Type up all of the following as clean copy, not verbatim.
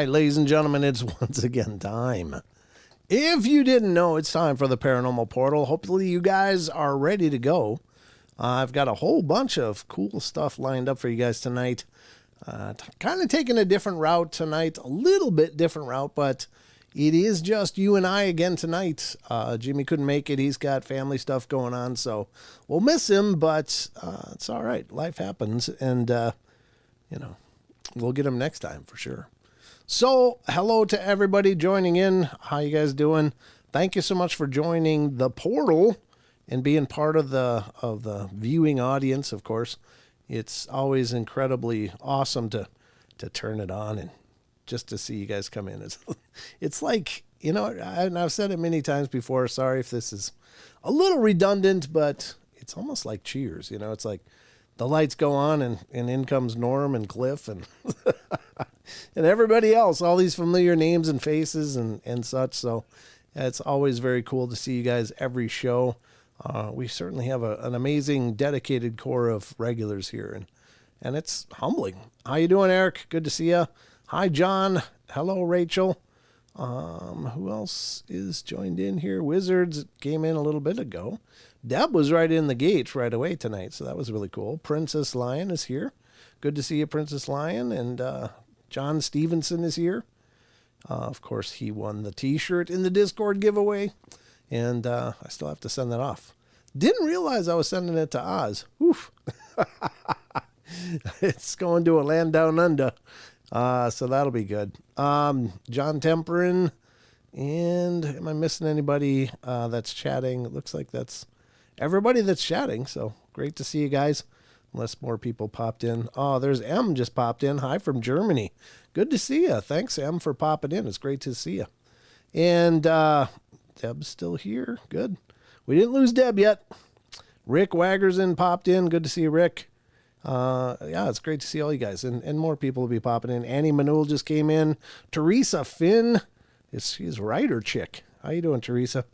Ladies and gentlemen, it's once again time. If you didn't know, it's time for the Paranormal Portal. Hopefully you guys are ready to go. I've got a whole bunch of cool stuff lined up for you guys tonight. Kind of taking a different route tonight, a little bit different route, but it is just you and I again tonight. Jimmy couldn't make it. He's got family stuff going on, so we'll miss him, but it's all right. Life happens, and, we'll get him next time for sure. So, hello to everybody joining in. How you guys doing? Thank you so much for joining the portal and being part of the viewing audience, of course. It's always incredibly awesome to turn it on and just to see you guys come in. It's like, and I've said it many times before, sorry if this is a little redundant, but it's almost like Cheers. It's like the lights go on and in comes Norm and Cliff and and everybody else, all these familiar names and faces and such. So it's always very cool to see you guys every show. We certainly have an amazing dedicated core of regulars here, and it's humbling. How you doing, Eric? Good to see you. Hi, John. Hello, Rachel. Who else is joined in here? Wizards came in a little bit ago. Deb was right in the gates right away tonight, so that was really cool. Princess Lion is here. Good to see you, Princess Lion. And John Stevenson is here. Of course, he won the T-shirt in the Discord giveaway, and I still have to send that off. Didn't realize I was sending it to Oz. Oof. It's going to a land down under, so that'll be good. John Temperin, and am I missing anybody that's chatting? It looks like that's everybody that's chatting, so great to see you guys. Unless more people popped in. Oh, there's M just popped in. Hi from Germany. Good to see you. Thanks, M, for popping in. It's great to see you. And Deb's still here. Good. We didn't lose Deb yet. Rick Waggerson popped in. Good to see you, Rick. Yeah, it's great to see all you guys. And more people will be popping in. Annie Manul just came in. Teresa Finn. She's writer chick. How you doing, Teresa?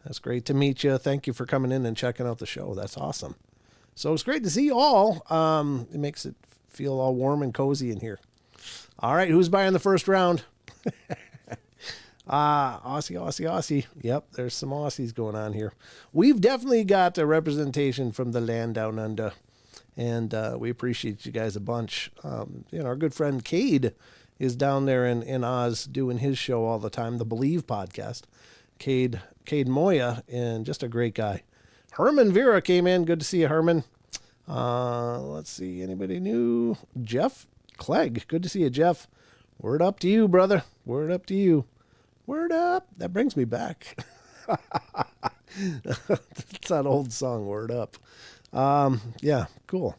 That's great to meet you. Thank you for coming in and checking out the show. That's awesome. So it's great to see you all. It makes it feel all warm and cozy in here. All right, who's buying the first round? Aussie. Yep, there's some Aussies going on here. We've definitely got a representation from the land down under, and we appreciate you guys a bunch. Our good friend Cade is down there in Oz doing his show all the time, the Believe podcast. Cade Moya, and just a great guy. Herman Vera came in. Good to see you, Herman. Let's see. Anybody new? Jeff Clegg. Good to see you, Jeff. Word up to you, brother. Word up to you. Word up. That brings me back. It's that old song, Word Up. Yeah, cool.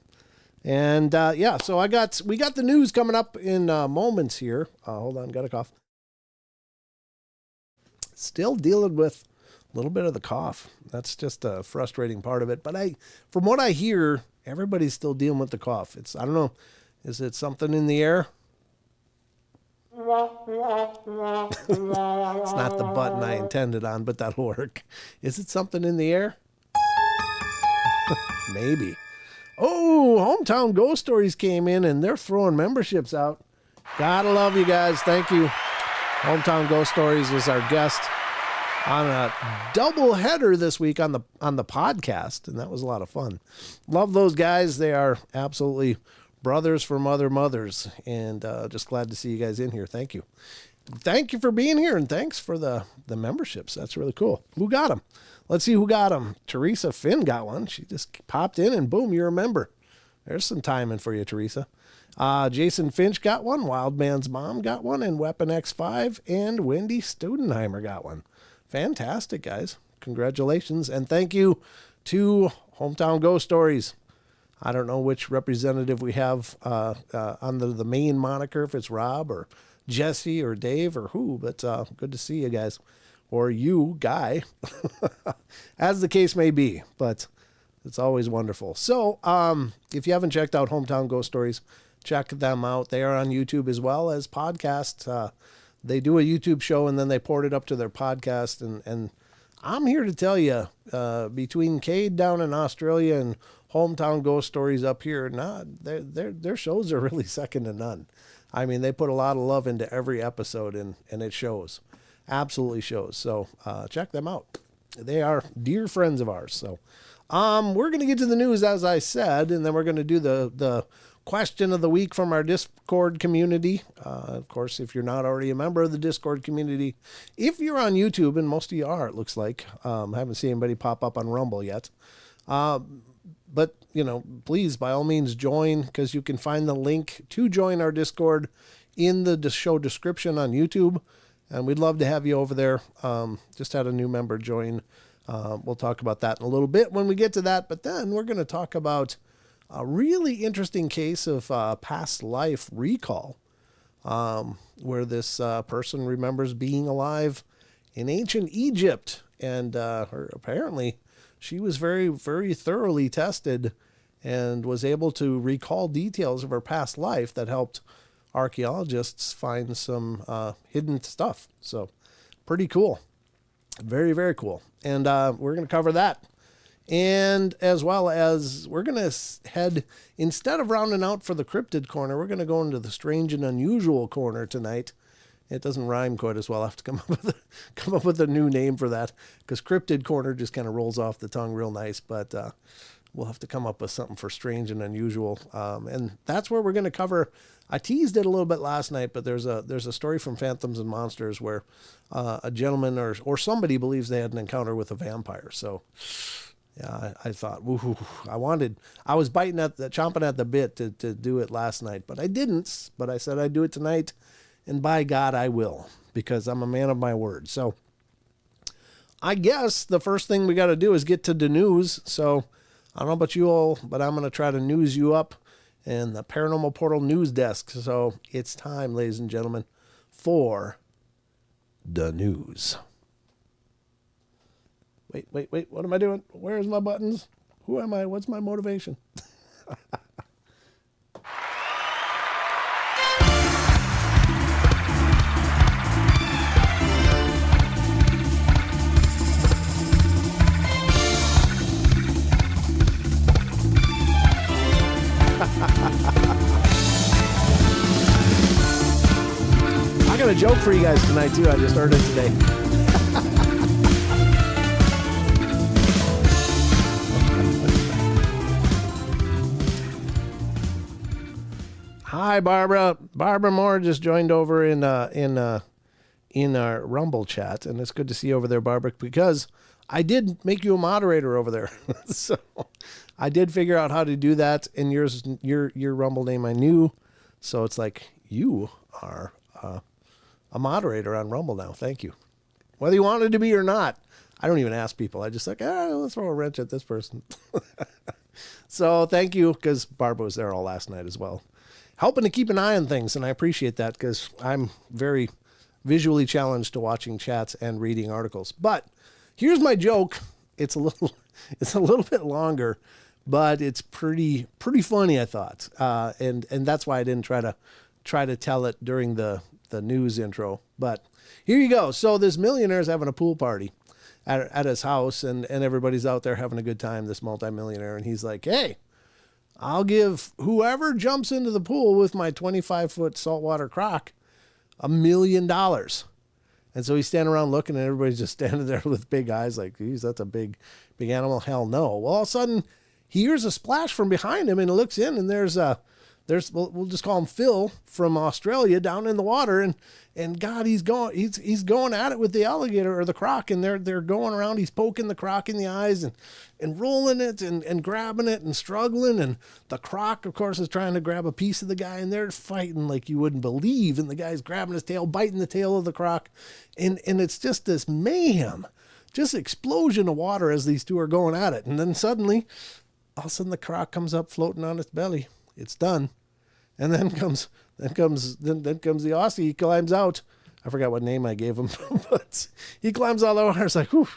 And so we got the news coming up in moments here. Hold on, got a cough. Still dealing with a little bit of the cough. That's just a frustrating part of it. But from what I hear, everybody's still dealing with the cough. I don't know. Is it something in the air? It's not the button I intended on, but that'll work. Is it something in the air? Maybe. Oh, Hometown Ghost Stories came in and they're throwing memberships out. Gotta love you guys. Thank you. Hometown Ghost Stories was our guest on a double header this week on the podcast, and that was a lot of fun. Love those guys. They are absolutely brothers from other mothers, and just glad to see you guys in here. Thank you. Thank you for being here, and thanks for the memberships. That's really cool. Who got them? Let's see who got them. Teresa Finn got one. She just popped in, and boom, you're a member. There's some timing for you, Teresa. Jason Finch got one. Wildman's Mom got one, and Weapon X5, and Wendy Studenheimer got one. Fantastic, guys. Congratulations. And thank you to Hometown Ghost Stories. I don't know which representative we have under the main moniker, if it's Rob or Jesse or Dave or who, but good to see you guys. Or you, Guy, as the case may be. But it's always wonderful. So if you haven't checked out Hometown Ghost Stories, check them out. They are on YouTube as well as podcasts. They do a YouTube show and then they port it up to their podcast. And I'm here to tell you, between Cade down in Australia and Hometown Ghost Stories up here, their shows are really second to none. I mean, they put a lot of love into every episode, and it shows. Absolutely shows. So check them out. They are dear friends of ours. So we're going to get to the news, as I said, and then we're going to do the question of the week from our Discord community. Of course, if you're not already a member of the Discord community, if you're on YouTube, and most of you are, it looks like, I haven't seen anybody pop up on Rumble yet. But, please, by all means, join, because you can find the link to join our Discord in the show description on YouTube. And we'd love to have you over there. Just had a new member join. We'll talk about that in a little bit when we get to that. But then we're going to talk about a really interesting case of past life recall, where this person remembers being alive in ancient Egypt. And apparently she was very, very thoroughly tested and was able to recall details of her past life that helped archaeologists find some hidden stuff. So pretty cool. Very, very cool. And we're going to cover that. And as well as we're going to head, instead of rounding out for the cryptid corner, we're going to go into the strange and unusual corner tonight. It doesn't rhyme quite as well. I have to come up with a new name for that, because cryptid corner just kind of rolls off the tongue real nice. But we'll have to come up with something for strange and unusual. And that's where we're going to cover. I teased it a little bit last night, but there's a story from Phantoms and Monsters where a gentleman or somebody believes they had an encounter with a vampire. So yeah, I thought, woohoo, I was chomping at the bit to do it last night, but I didn't. But I said I'd do it tonight, and by God, I will, because I'm a man of my word. So I guess the first thing we got to do is get to the news. So I don't know about you all, but I'm going to try to news you up in the Paranormal Portal news desk. So it's time, ladies and gentlemen, for the news. Wait. What am I doing? Where's my buttons? Who am I? What's my motivation? I got a joke for you guys tonight, too. I just heard it today. Hi, Barbara. Barbara Moore just joined over in our Rumble chat, and it's good to see you over there, Barbara, because I did make you a moderator over there. So I did figure out how to do that, and your Rumble name I knew. So it's like, you are a moderator on Rumble now. Thank you. Whether you wanted to be or not, I don't even ask people. I just like, let's throw a wrench at this person. So thank you, because Barbara was there all last night as well, helping to keep an eye on things, and I appreciate that, because I'm very visually challenged to watching chats and reading articles. But here's my joke. It's a little bit longer, but it's pretty funny, I thought, and that's why I didn't try to tell it during the news intro. But here you go. So this millionaire's having a pool party at his house, and everybody's out there having a good time, this multimillionaire, and he's like, hey, I'll give whoever jumps into the pool with my 25-foot saltwater croc $1 million. And so he's standing around looking, and everybody's just standing there with big eyes like, geez, that's a big animal. Hell no. Well, all of a sudden, he hears a splash from behind him, and he looks in, and there's we'll just call him Phil from Australia down in the water, and God, he's going at it with the alligator or the croc, and they're going around. He's poking the croc in the eyes and rolling it and grabbing it and struggling, and the croc, of course, is trying to grab a piece of the guy, and they're fighting like you wouldn't believe, and the guy's grabbing his tail, biting the tail of the croc, and it's just this mayhem, just explosion of water as these two are going at it, and then suddenly All of a sudden the croc comes up floating on its belly. It's done. And then comes the Aussie. He climbs out. I forgot what name I gave him, but he climbs all over. It's like, whew.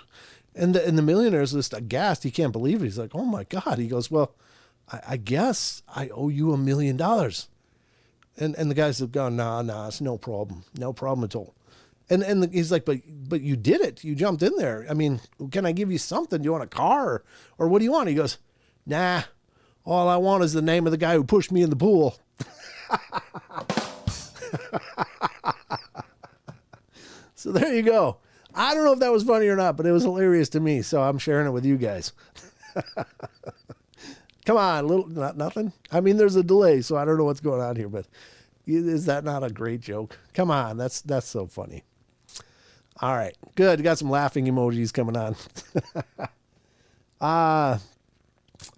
And the millionaire's just aghast. He can't believe it. He's like, oh my God. He goes, well, I guess I owe you $1 million. And the guy's going, nah, it's no problem. No problem at all. And he's like, but you did it. You jumped in there. I mean, can I give you something? Do you want a car? Or what do you want? He goes, nah, all I want is the name of the guy who pushed me in the pool. So there you go. I don't know if that was funny or not, but it was hilarious to me. So I'm sharing it with you guys. Come on, nothing. I mean, there's a delay, so I don't know what's going on here, but is that not a great joke? Come on. That's so funny. All right, good. Got some laughing emojis coming on.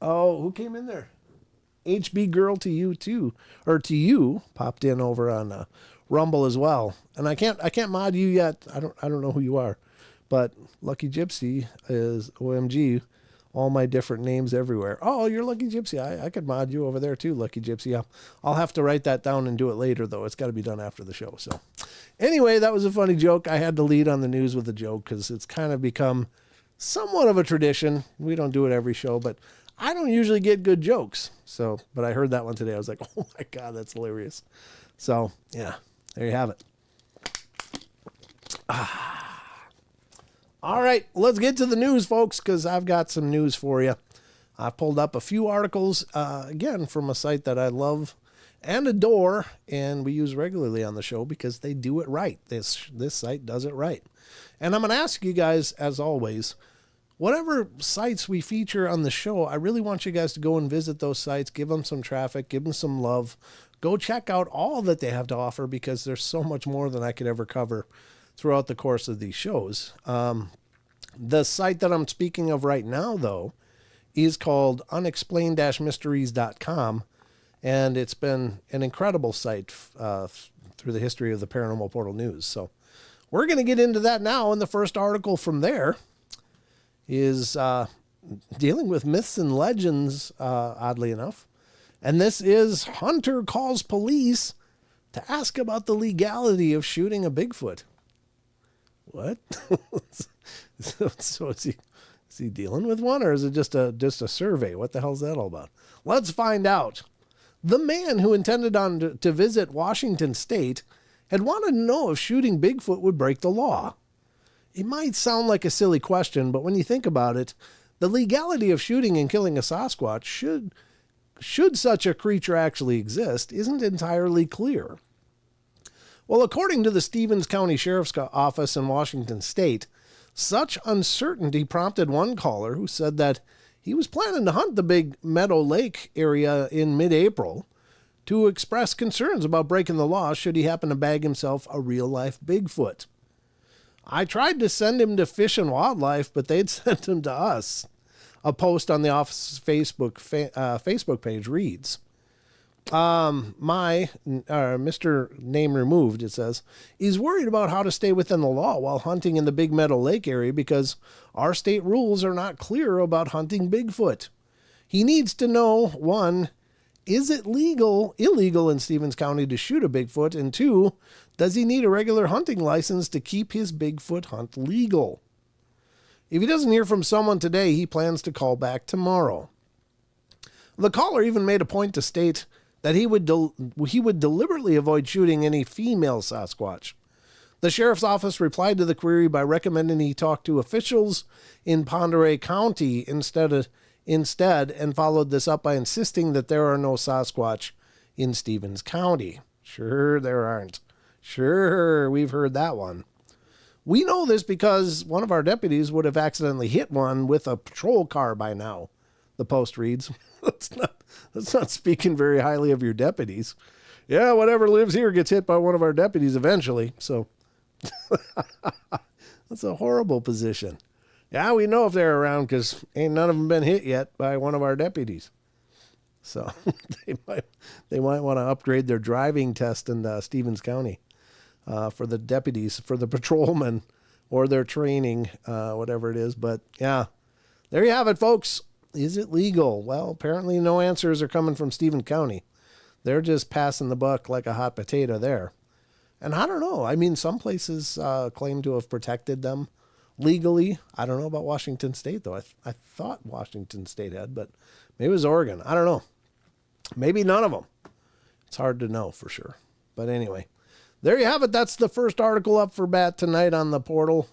Who came in there? HB girl to you too, or to you, popped in over on Rumble as well. And I can't mod you yet. I don't know who you are, but Lucky Gypsy is OMG. All my different names everywhere. Oh, you're Lucky Gypsy. I could mod you over there too, Lucky Gypsy. I'll have to write that down and do it later though. It's got to be done after the show. So anyway, that was a funny joke. I had to lead on the news with a joke because it's kind of become somewhat of a tradition. We don't do it every show, but I don't usually get good jokes. So, but I heard that one today. I was like, oh my God, that's hilarious. So yeah, there you have it. All right, let's get to the news, folks, because I've got some news for you. I've pulled up a few articles, again, from a site that I love and adore, and we use regularly on the show because they do it right. This site does it right. And I'm going to ask you guys, as always, whatever sites we feature on the show, I really want you guys to go and visit those sites, give them some traffic, give them some love. Go check out all that they have to offer because there's so much more than I could ever cover throughout the course of these shows. The site that I'm speaking of right now, though, is called unexplained-mysteries.com, and it's been an incredible site through the history of the Paranormal Portal news. So we're going to get into that now, and the first article from there is dealing with myths and legends, oddly enough. And this is Hunter calls police to ask about the legality of shooting a Bigfoot. What? So is he dealing with one, or is it just a survey? What the hell's that all about? Let's find out. The man who intended to visit Washington State had wanted to know if shooting Bigfoot would break the law. It might sound like a silly question, but when you think about it, the legality of shooting and killing a Sasquatch should such a creature actually exist isn't entirely clear. Well, according to the Stevens County Sheriff's Office in Washington State, such uncertainty prompted one caller who said that he was planning to hunt the Big Meadow Lake area in mid-April to express concerns about breaking the law should he happen to bag himself a real-life Bigfoot. I tried to send him to Fish and Wildlife, but they'd sent him to us. A post on the office's Facebook page reads, Mr. Name Removed, it says, is worried about how to stay within the law while hunting in the Big Meadow Lake area because our state rules are not clear about hunting Bigfoot. He needs to know, 1, is it illegal in Stevens County to shoot a Bigfoot? And 2, does he need a regular hunting license to keep his Bigfoot hunt legal? If he doesn't hear from someone today, he plans to call back tomorrow. The caller even made a point to state that he would deliberately avoid shooting any female Sasquatch. The sheriff's office replied to the query by recommending he talk to officials in Pend Oreille County instead, and followed this up by insisting that there are no Sasquatch in Stevens County. Sure, there aren't. Sure, we've heard that one. We know this because one of our deputies would have accidentally hit one with a patrol car by now, the post reads. That's not speaking very highly of your deputies. Yeah, whatever lives here gets hit by one of our deputies eventually. So that's a horrible position. Yeah, we know if they're around because ain't none of them been hit yet by one of our deputies. So they might want to upgrade their driving test in Stevens County for the deputies, for the patrolmen, or their training, whatever it is. But yeah, there you have it, folks. Is it legal? Well, apparently no answers are coming from Stephen County. They're just passing the buck like a hot potato there. And I don't know. I mean, some places claim to have protected them legally. I don't know about Washington State, though. I thought Washington State had, but maybe it was Oregon. I don't know. Maybe none of them. It's hard to know for sure. But anyway, there you have it. That's the first article up for bat tonight on the Portal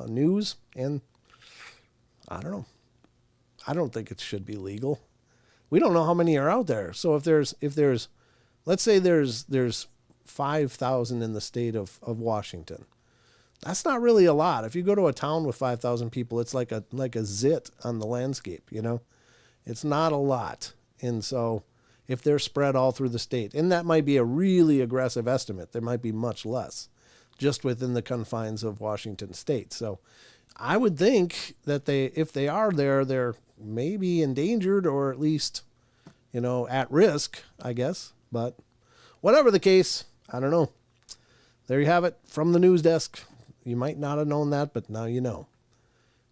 news. And I don't know. I don't think it should be legal. We don't know how many are out there. So if there's, let's say there's 5,000 in the state of Washington. That's not really a lot. If you go to a town with 5,000 people, it's like a zit on the landscape, you know? It's not a lot. And so if they're spread all through the state, and that might be a really aggressive estimate, there might be much less just within the confines of Washington state. So I would think that if they are there, they're maybe endangered or at least, you know, at risk, I guess. But whatever the case, I don't know. There you have it from the news desk. You might not have known that, but now you know.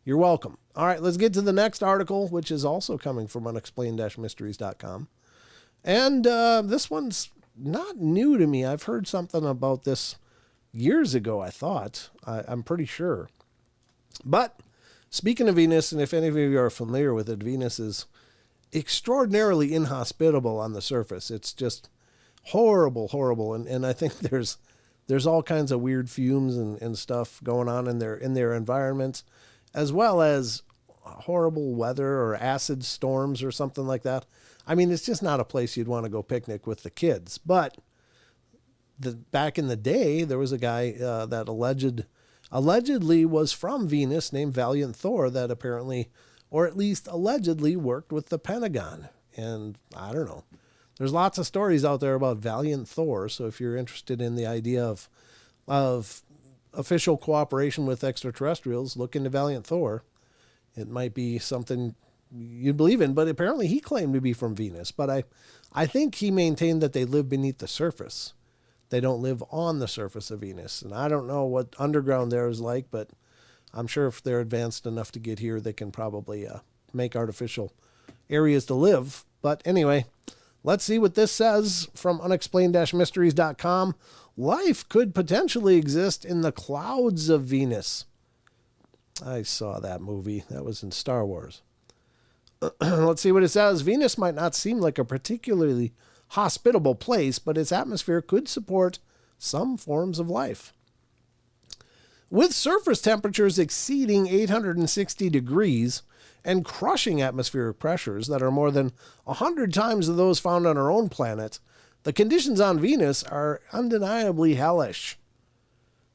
You're welcome. All right, let's get to the next article, which is also coming from unexplained-mysteries.com. And this one's not new to me. I've heard something about this years ago, I thought. I'm pretty sure. But speaking of Venus, and if any of you are familiar with it, Venus is extraordinarily inhospitable on the surface. It's just horrible. And I think there's all kinds of weird fumes and stuff going on in their environments, as well as horrible weather or acid storms or something like that. I mean, it's just not a place you'd want to go picnic with the kids. But back in the day, there was a guy that allegedly was from Venus named Valiant Thor that apparently, or at least allegedly, worked with the Pentagon. And I don't know. There's lots of stories out there about Valiant Thor. So if you're interested in the idea of official cooperation with extraterrestrials, look into Valiant Thor. It might be something you'd believe in, but apparently he claimed to be from Venus. But I think he maintained that they live beneath the surface. They don't live on the surface of Venus. And I don't know what underground there is like, but I'm sure if they're advanced enough to get here, they can probably make artificial areas to live. But anyway, let's see what this says from unexplained-mysteries.com. Life could potentially exist in the clouds of Venus. I saw that movie. That was in Star Wars. Let's see what it says. Venus might not seem like a particularly hospitable place, but its atmosphere could support some forms of life. With surface temperatures exceeding 860 degrees and crushing atmospheric pressures that are more than 100 times those found on our own planet, the conditions on Venus are undeniably hellish.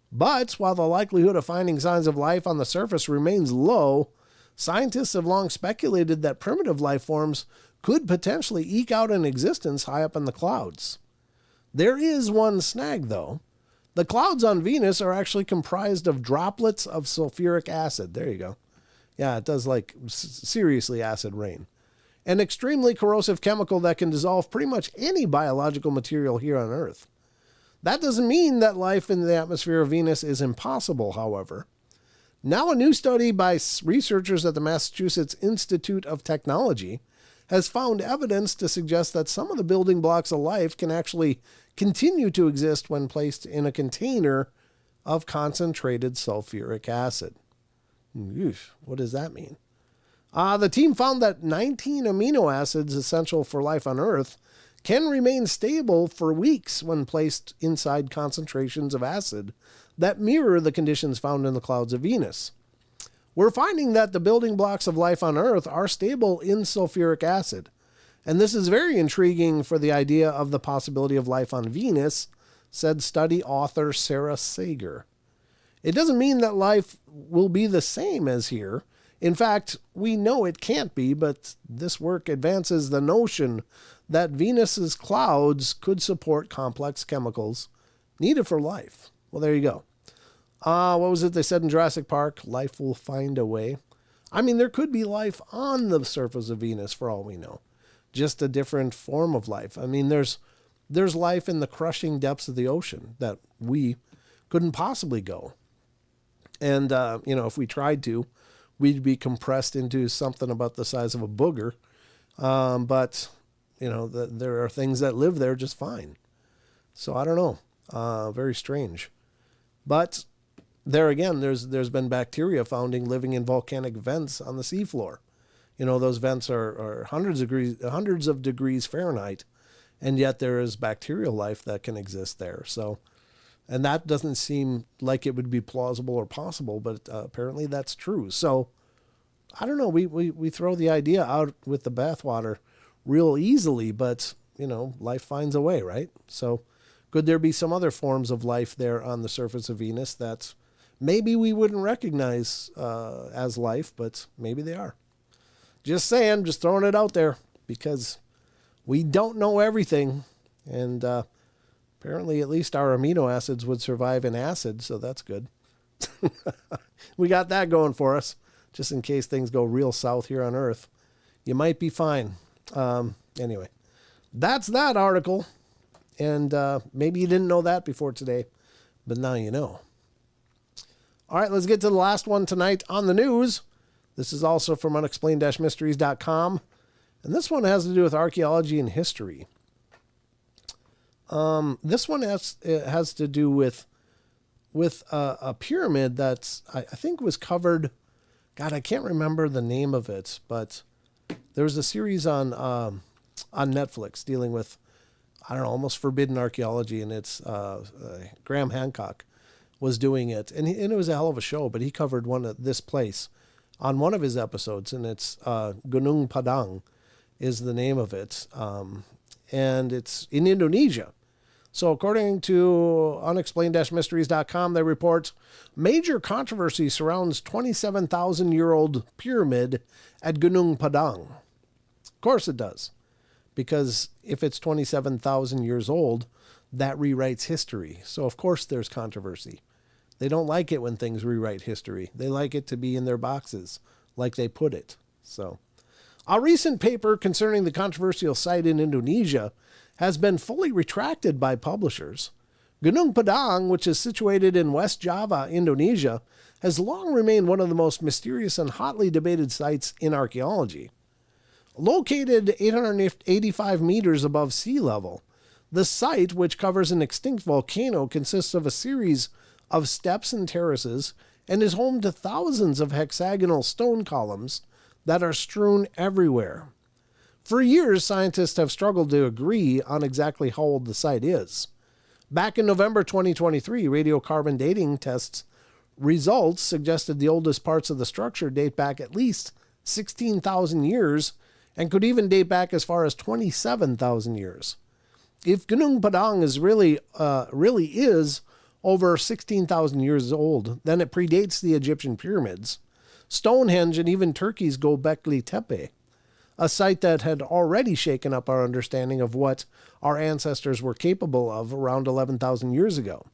But while the likelihood of finding signs of life on the surface remains low, scientists have long speculated that primitive life forms could potentially eke out an existence high up in the clouds. There is one snag, though. The clouds on Venus are actually comprised of droplets of sulfuric acid. There you go. Yeah, it does like seriously acid rain. An extremely corrosive chemical that can dissolve pretty much any biological material here on Earth. That doesn't mean that life in the atmosphere of Venus is impossible, however. Now a new study by researchers at the Massachusetts Institute of Technology has found evidence to suggest that some of the building blocks of life can actually continue to exist when placed in a container of concentrated sulfuric acid. Oof, what does that mean? The team found that 19 amino acids essential for life on Earth can remain stable for weeks when placed inside concentrations of acid that mirror the conditions found in the clouds of Venus. We're finding that the building blocks of life on Earth are stable in sulfuric acid, and this is very intriguing for the idea of the possibility of life on Venus, said study author Sarah Sager. It doesn't mean that life will be the same as here. In fact, we know it can't be, but this work advances the notion that Venus's clouds could support complex chemicals needed for life. Well, there you go. What was it they said in Jurassic Park? Life will find a way. I mean, there could be life on the surface of Venus for all we know. Just a different form of life. I mean, there's life in the crushing depths of the ocean that we couldn't possibly go. And, if we tried to, we'd be compressed into something about the size of a booger. But, there are things that live there just fine. So I don't know. Very strange. But there again, there's been bacteria found living in volcanic vents on the seafloor. Those vents are hundreds of degrees Fahrenheit, and yet there is bacterial life that can exist there. So, and that doesn't seem like it would be plausible or possible, but apparently that's true. So, I don't know. We throw the idea out with the bathwater real easily, but life finds a way, right? So, could there be some other forms of life there on the surface of Venus that maybe we wouldn't recognize as life, but maybe they are? Just saying, just throwing it out there, because we don't know everything. And apparently at least our amino acids would survive in acid, so that's good. We got that going for us, just in case things go real south here on Earth. You might be fine. Anyway, that's that article. And maybe you didn't know that before today, but now you know. All right, let's get to the last one tonight on the news. This is also from unexplained-mysteries.com. And this one has to do with archaeology and history. This one has to do with a pyramid that's, I think was covered. God, I can't remember the name of it, but there was a series on Netflix dealing with, I don't know, almost forbidden archaeology, and it's Graham Hancock was doing it, and it was a hell of a show. But he covered this place on one of his episodes, and it's Gunung Padang is the name of it, and it's in Indonesia. So according to unexplained-mysteries.com, they report major controversy surrounds 27,000-year-old pyramid at Gunung Padang. Of course it does, because if it's 27,000 years old, that rewrites history. So of course there's controversy. They don't like it when things rewrite history. They like it to be in their boxes, like they put it. So, a recent paper concerning the controversial site in Indonesia has been fully retracted by publishers. Gunung Padang, which is situated in West Java, Indonesia, has long remained one of the most mysterious and hotly debated sites in archaeology. Located 885 meters above sea level, the site, which covers an extinct volcano, consists of a series of steps and terraces and is home to thousands of hexagonal stone columns that are strewn everywhere. For years, scientists have struggled to agree on exactly how old the site is. Back in November 2023, radiocarbon dating tests results suggested the oldest parts of the structure date back at least 16,000 years and could even date back as far as 27,000 years. If Gunung Padang is really is over 16,000 years old, then it predates the Egyptian pyramids, Stonehenge, and even Turkey's Göbekli Tepe, a site that had already shaken up our understanding of what our ancestors were capable of around 11,000 years ago.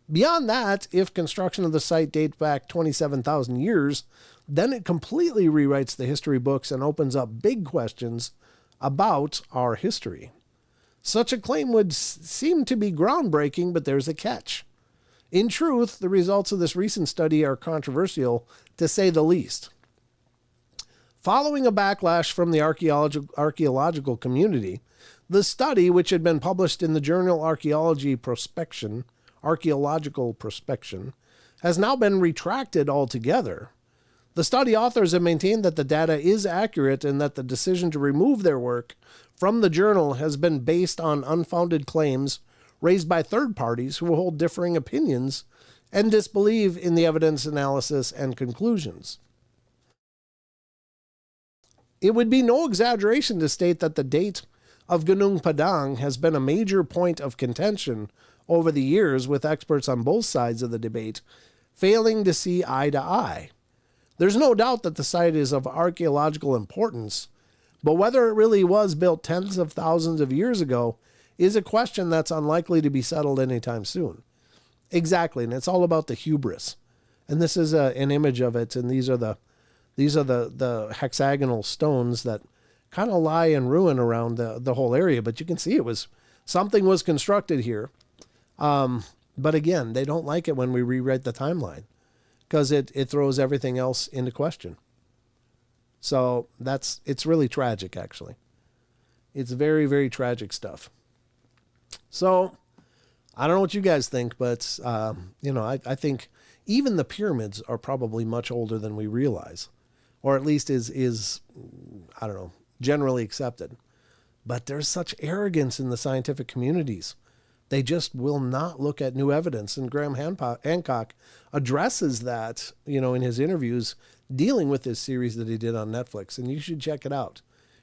Beyond that, if construction of the site dates back 27,000 years, then it completely rewrites the history books and opens up big questions about our history. Such a claim would seem to be groundbreaking, but there's a catch. In truth, the results of this recent study are controversial, to say the least. Following a backlash from the archaeological community, the study, which had been published in the journal Archaeological Prospection, has now been retracted altogether. The study authors have maintained that the data is accurate and that the decision to remove their work from the journal has been based on unfounded claims raised by third parties who hold differing opinions and disbelieve in the evidence analysis and conclusions. It would be no exaggeration to state that the date of Gunung Padang has been a major point of contention over the years, with experts on both sides of the debate failing to see eye to eye. There's no doubt that the site is of archaeological importance, but whether it really was built tens of thousands of years ago is a question that's unlikely to be settled anytime soon. Exactly, and it's all about the hubris. And this is an image of it, and these are the hexagonal stones that kind of lie in ruin around the whole area. But you can see something was constructed here. But again, they don't like it when we rewrite the timeline. because it throws everything else into question. So it's really tragic, actually. It's very, very tragic stuff. So I don't know what you guys think, but, I think even the pyramids are probably much older than we realize, or at least is I don't know, generally accepted. But there's such arrogance in the scientific communities. They just will not look at new evidence. And Graham Hancock addresses that, in his interviews dealing with this series that he did on Netflix. And you should check it out.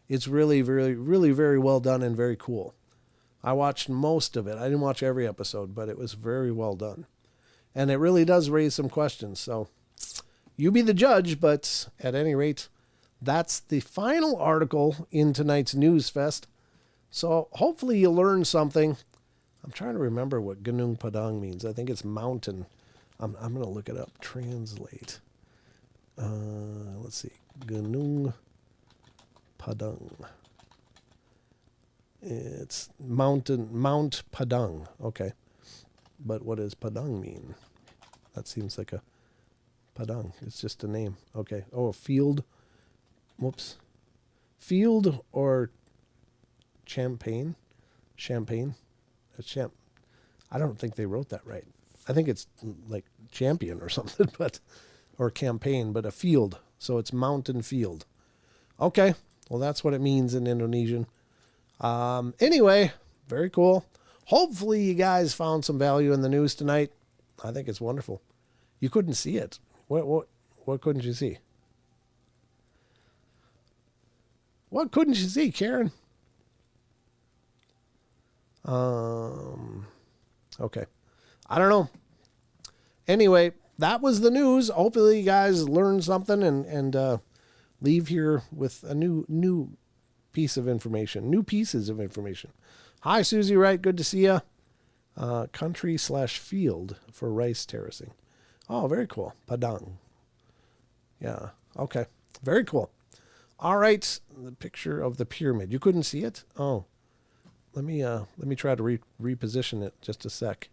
It's really, really, really very well done and very cool. I watched most of it. I didn't watch every episode, but it was very well done. And it really does raise some questions. So you be the judge, but at any rate, that's the final article in tonight's News Fest. So hopefully you learned something. I'm trying to remember what Gunung Padang means. I think it's mountain. I'm going to look it up. Translate. Let's see. Gunung Padang. It's Mount Padang. Okay. But what does Padang mean? That seems like a Padang. It's just a name. Okay. Oh, a field. Whoops. Field or Champagne. I don't think they wrote that right. I think it's like champion or something, or campaign, but a field. So it's mountain field. Okay. Well, that's what it means in Indonesian. Anyway, very cool. Hopefully you guys found some value in the news tonight. I think it's wonderful. You couldn't see it. What couldn't you see? What couldn't you see, Karen? Okay. I don't know. Anyway, that was the news. Hopefully you guys learned something and leave here with a new piece of information, new pieces of information. Hi, Susie Wright. Good to see you. Country/field for rice terracing. Oh, very cool. Padang. Yeah. Okay. Very cool. All right. The picture of the pyramid. You couldn't see it? Oh. Let me try to reposition it just a sec.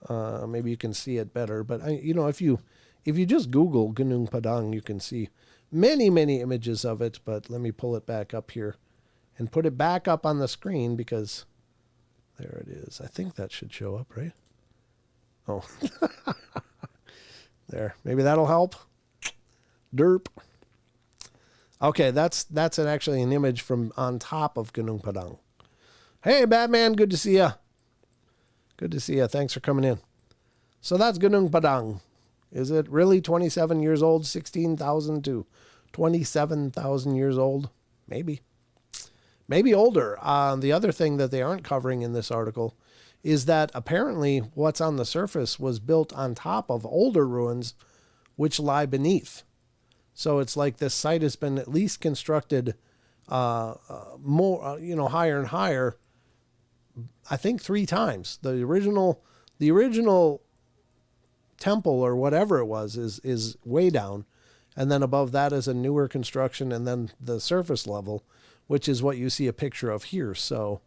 Maybe you can see it better. But if you just Google Gunung Padang, you can see many, many images of it. But let me pull it back up here and put it back up on the screen because there it is. I think that should show up, right? Oh, there. Maybe that'll help. Derp. Okay, that's actually an image from on top of Gunung Padang. Hey, Batman, good to see you. Good to see you. Thanks for coming in. So that's Gunung Padang. Is it really 27 years old? 16,000 to 27,000 years old? Maybe. Maybe older. The other thing that they aren't covering in this article is that apparently what's on the surface was built on top of older ruins which lie beneath. So it's like this site has been at least constructed more, higher and higher. I think 3 times. The original temple or whatever it was is way down, and then above that is a newer construction, and then the surface level, which is what you see a picture of here. So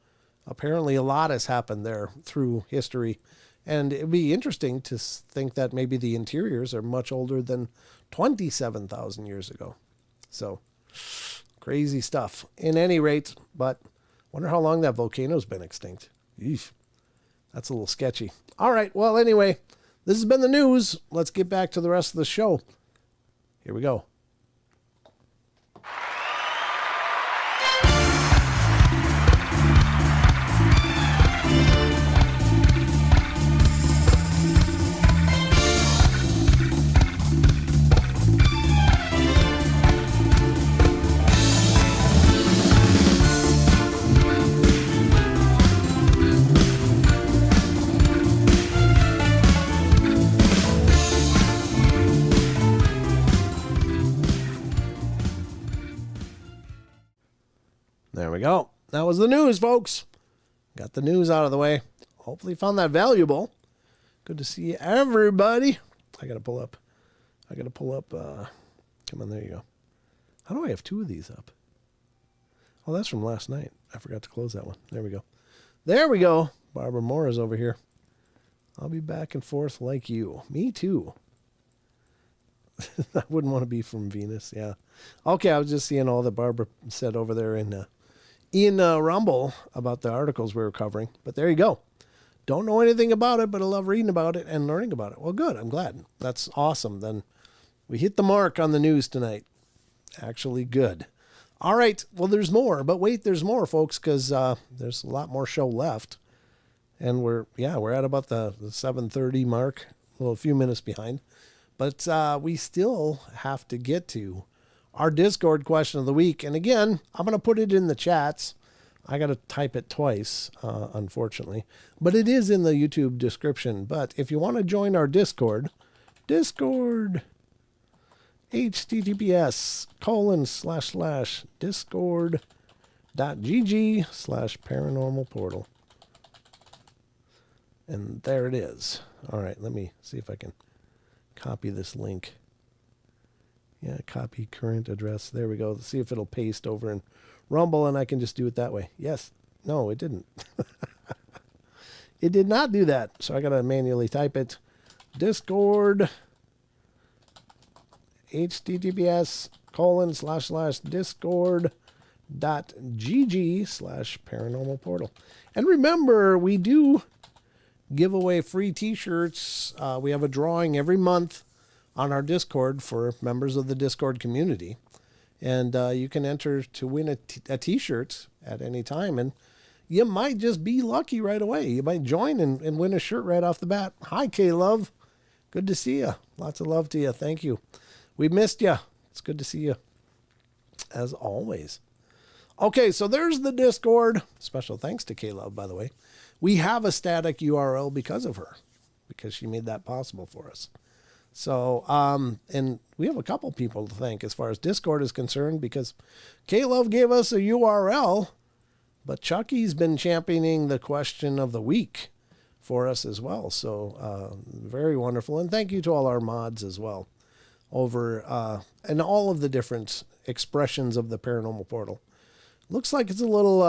apparently a lot has happened there through history, and it'd be interesting to think that maybe the interiors are much older than 27,000 years ago. So crazy stuff. In any rate, but wonder how long that volcano's been extinct. Eesh. That's a little sketchy. All right. Well, anyway, this has been the news. Let's get back to the rest of the show. Here we go. There we go. That was the news, folks. Got the news out of the way. Hopefully you found that valuable. Good to see everybody. I got to pull up. Come on, there you go. How do I have 2 of these up? Oh, that's from last night. I forgot to close that one. There we go. There we go. Barbara Moore is over here. I'll be back and forth like you. Me too. I wouldn't want to be from Venus. Yeah. Okay, I was just seeing all that Barbara said over there in Rumble about the articles we were covering. But there you go. Don't know anything about it, but I love reading about it and learning about it. Well, good. I'm glad. That's awesome. Then we hit the mark on the news tonight. Actually, good. All right. Well, there's more. But wait, there's more, folks, because there's a lot more show left. And we're at about the 7:30 mark, a few minutes behind. But we still have to get to our Discord question of the week. And again, I'm going to put it in the chats. I got to type it twice, unfortunately. But it is in the YouTube description. But if you want to join our Discord, https://discord.gg/paranormal portal. And there it is. All right, let me see if I can copy this link. Yeah, copy current address. There we go. Let's see if it'll paste over in Rumble, and I can just do it that way. Yes. No, it didn't. It did not do that. So I got to manually type it. Discord, https://discord.gg/paranormal portal. And remember, we do give away free t-shirts. We have a drawing every month on our Discord for members of the Discord community. And you can enter to win a t-shirt at any time. And you might just be lucky right away. You might join and win a shirt right off the bat. Hi, K-Love. Good to see you. Lots of love to you. Thank you. We missed you. It's good to see you, as always. Okay, so there's the Discord. Special thanks to K-Love, by the way. We have a static URL because of her, because she made that possible for us. So, and we have a couple people to thank as far as Discord is concerned, because K-Love gave us a URL, but Chucky's been championing the question of the week for us as well. So, very wonderful. And thank you to all our mods as well over, and all of the different expressions of the Paranormal Portal. Looks like it's a little,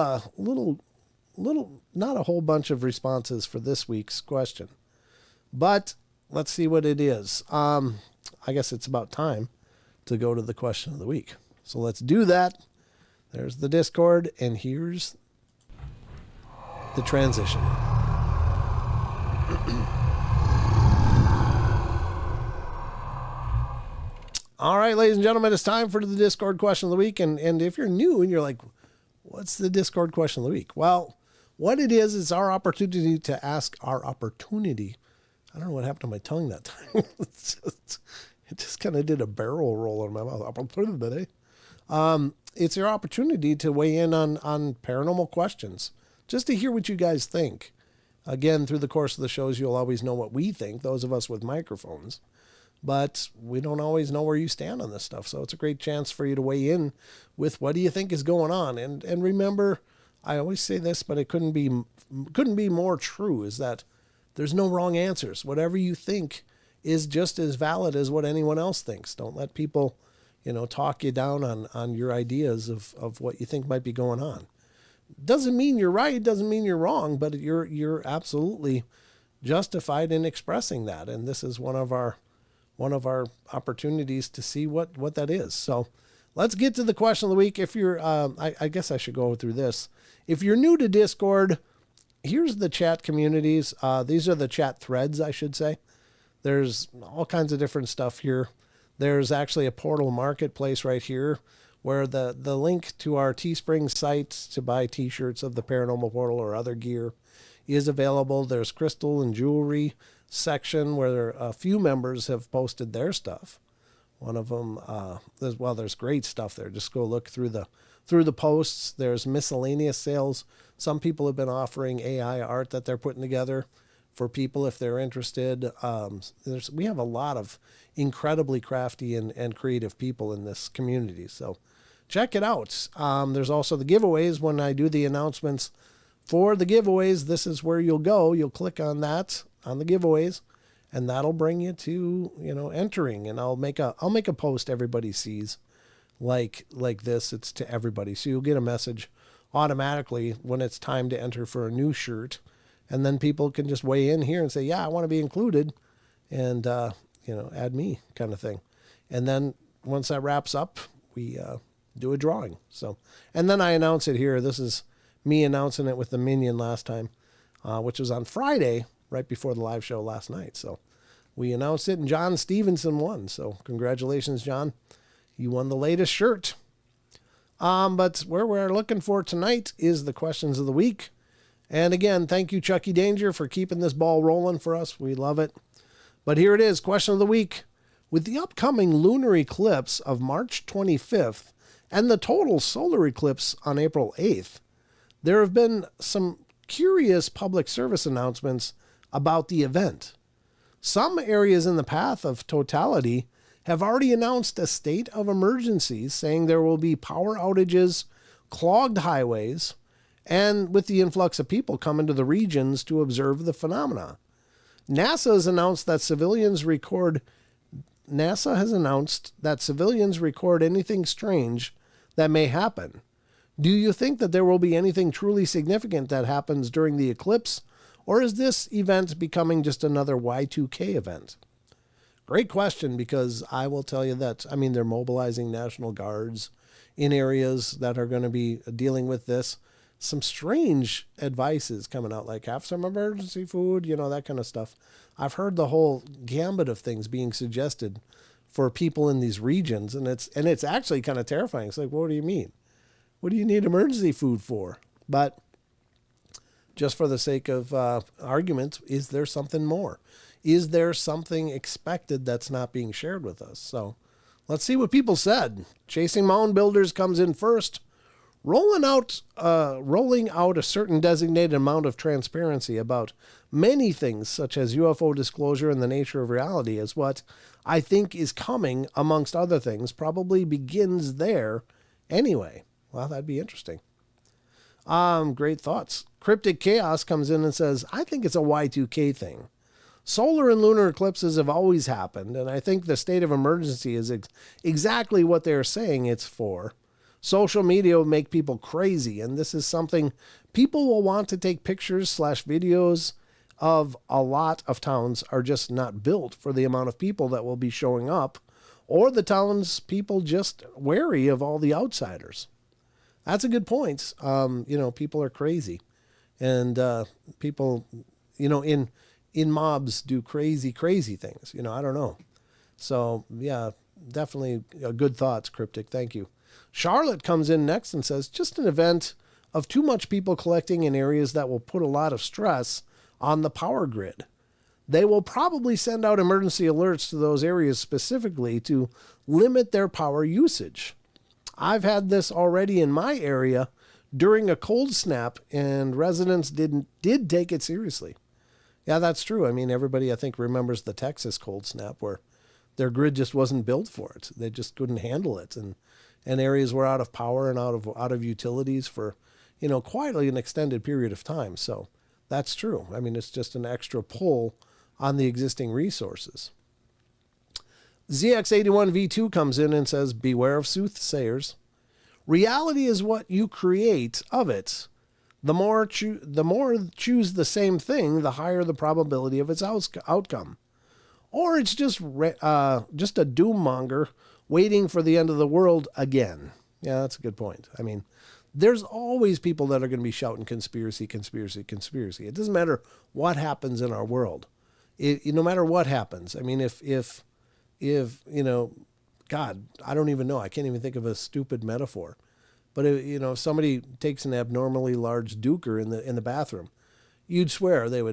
not a whole bunch of responses for this week's question, but let's see what it is. I guess it's about time to go to the question of the week. So let's do that. There's the Discord, and here's the transition. All right, ladies and gentlemen, it's time for the Discord question of the week. And if you're new and you're like, what's the Discord question of the week? Well, what it is our opportunity to ask our opportunity. I don't know what happened to my tongue that time. It just kind of did a barrel roll in my mouth. Opportunity. It's your opportunity to weigh in on paranormal questions, just to hear what you guys think. Again, through the course of the shows, you'll always know what we think, those of us with microphones. But we don't always know where you stand on this stuff. So it's a great chance for you to weigh in with what do you think is going on. And remember, I always say this, but it couldn't be more true, is that there's no wrong answers. Whatever you think is just as valid as what anyone else thinks. Don't let people, talk you down on your ideas of what you think might be going on. Doesn't mean you're right, doesn't mean you're wrong, but you're absolutely justified in expressing that. And this is one of our opportunities to see what that is. So let's get to the question of the week. If you're, I guess I should go through this. If you're new to Discord, here's the chat communities. These are the chat threads, I should say. There's all kinds of different stuff here. There's actually a portal marketplace right here where the link to our Teespring site to buy t-shirts of the Paranormal Portal or other gear is available. There's crystal and jewelry section where a few members have posted their stuff. One of them, there's great stuff there. Just go look through the posts. There's miscellaneous sales. Some people have been offering AI art that they're putting together for people if they're interested. We have a lot of incredibly crafty and creative people in this community. So check it out. There's also the giveaways. When I do the announcements for the giveaways, this is where you'll go. You'll click on that, on the giveaways, and that'll bring you to, entering. And I'll make a post everybody sees like this. It's to everybody. So you'll get a message automatically when it's time to enter for a new shirt. And then people can just weigh in here and say, yeah, I want to be included, and, add me kind of thing. And then once that wraps up, we do a drawing. So, and then I announce it here. This is me announcing it with the Minion last time, which was on Friday, right before the live show last night. So we announced it, and John Stevenson won. So congratulations, John. You won the latest shirt. But where we're looking for tonight is the questions of the week. And again, thank you, Chucky Danger, for keeping this ball rolling for us. We love it. But here it is, question of the week. With the upcoming lunar eclipse of March 25th and the total solar eclipse on April 8th, there have been some curious public service announcements about the event. Some areas in the path of totality have already announced a state of emergency, saying there will be power outages, clogged highways, and with the influx of people coming to the regions to observe the phenomena. NASA has announced that civilians record anything strange that may happen. Do you think that there will be anything truly significant that happens during the eclipse, or is this event becoming just another Y2K event? Great question, because I will tell you that, they're mobilizing National Guards in areas that are going to be dealing with this. Some strange advice is coming out, like have some emergency food, that kind of stuff. I've heard the whole gambit of things being suggested for people in these regions, and it's actually kind of terrifying. It's like, what do you mean? What do you need emergency food for? But just for the sake of argument, is there something more? Is there something expected that's not being shared with us? So let's see what people said. Chasing Mound Builders comes in first. Rolling out a certain designated amount of transparency about many things, such as UFO disclosure and the nature of reality, is what I think is coming, amongst other things. Probably begins there anyway. Well, that'd be interesting. Great thoughts. Cryptic Chaos comes in and says, I think it's a Y2K thing. Solar and lunar eclipses have always happened, and I think the state of emergency is exactly what they're saying it's for. Social media will make people crazy, and this is something people will want to take pictures/videos of. A lot of towns are just not built for the amount of people that will be showing up, or the town's people just wary of all the outsiders. That's a good point. People are crazy, and people, in mobs do crazy things. I don't know. So yeah, definitely good thoughts, Cryptic. Thank you. Charlotte comes in next and says, just an event of too much people collecting in areas that will put a lot of stress on the power grid. They will probably send out emergency alerts to those areas specifically to limit their power usage. I've had this already in my area during a cold snap, and residents did take it seriously. Yeah, that's true. Everybody, I think, remembers the Texas cold snap where their grid just wasn't built for it. They just couldn't handle it. And areas were out of power and out of utilities for, quite an extended period of time. So that's true. It's just an extra pull on the existing resources. ZX81V2 comes in and says, beware of soothsayers. Reality is what you create of it. The more choose the same thing, the higher the probability of its outcome. Or it's just a doom monger waiting for the end of the world again. Yeah, that's a good point. There's always people that are going to be shouting conspiracy. It doesn't matter what happens in our world. No matter what happens. If God, I don't even know. I can't even think of a stupid metaphor. But if somebody takes an abnormally large duker in the bathroom, you'd swear there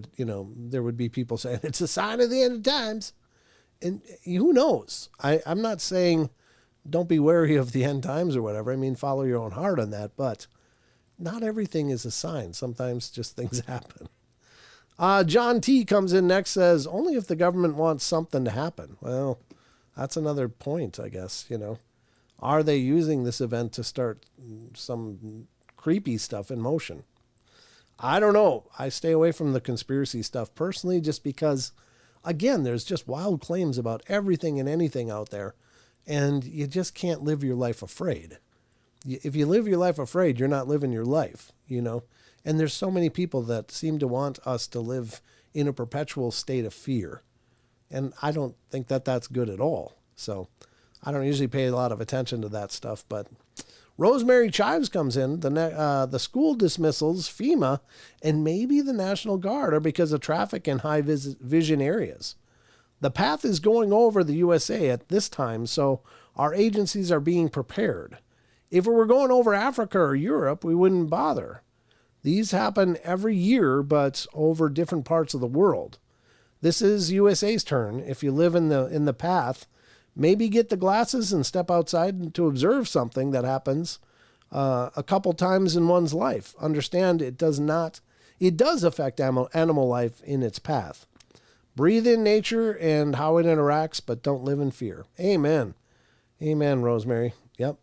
would be people saying it's a sign of the end of times. And who knows? I'm not saying don't be wary of the end times or whatever. Follow your own heart on that. But not everything is a sign. Sometimes just things happen. John T. comes in next, says, only if the government wants something to happen. Well, that's another point, I guess, Are they using this event to start some creepy stuff in motion? I don't know. I stay away from the conspiracy stuff personally just because, again, there's just wild claims about everything and anything out there, and you just can't live your life afraid. If you live your life afraid, you're not living your life, And there's so many people that seem to want us to live in a perpetual state of fear. And I don't think that that's good at all. So I don't usually pay a lot of attention to that stuff, but Rosemary Chives comes in. The school dismissals, FEMA, and maybe the National Guard are because of traffic in high vision areas. The path is going over the USA at this time, so our agencies are being prepared. If it were going over Africa or Europe, we wouldn't bother. These happen every year, but over different parts of the world. This is USA's turn. If you live in the path, maybe get the glasses and step outside to observe something that happens a couple times in one's life. Understand it does affect animal life in its path. Breathe in nature and how it interacts, but don't live in fear. Amen. Amen, Rosemary. Yep.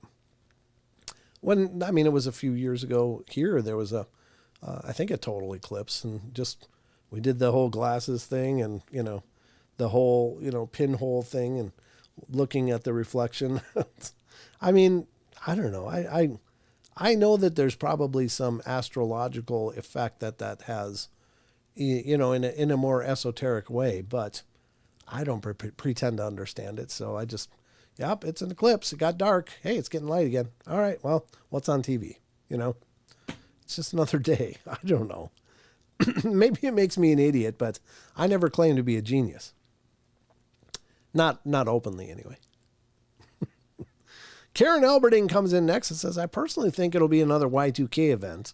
It was a few years ago here, there was I think a total eclipse, and we did the whole glasses thing and, the whole, pinhole thing and looking at the reflection. I don't know. I know that there's probably some astrological effect that has, in a more esoteric way, but I don't pretend to understand it. So I just, yep, it's an eclipse. It got dark. Hey, it's getting light again. All right. Well, what's on TV? It's just another day. I don't know. Maybe it makes me an idiot, but I never claimed to be a genius. Not openly, anyway. Karen Alberding comes in next and says, I personally think it'll be another Y2K event,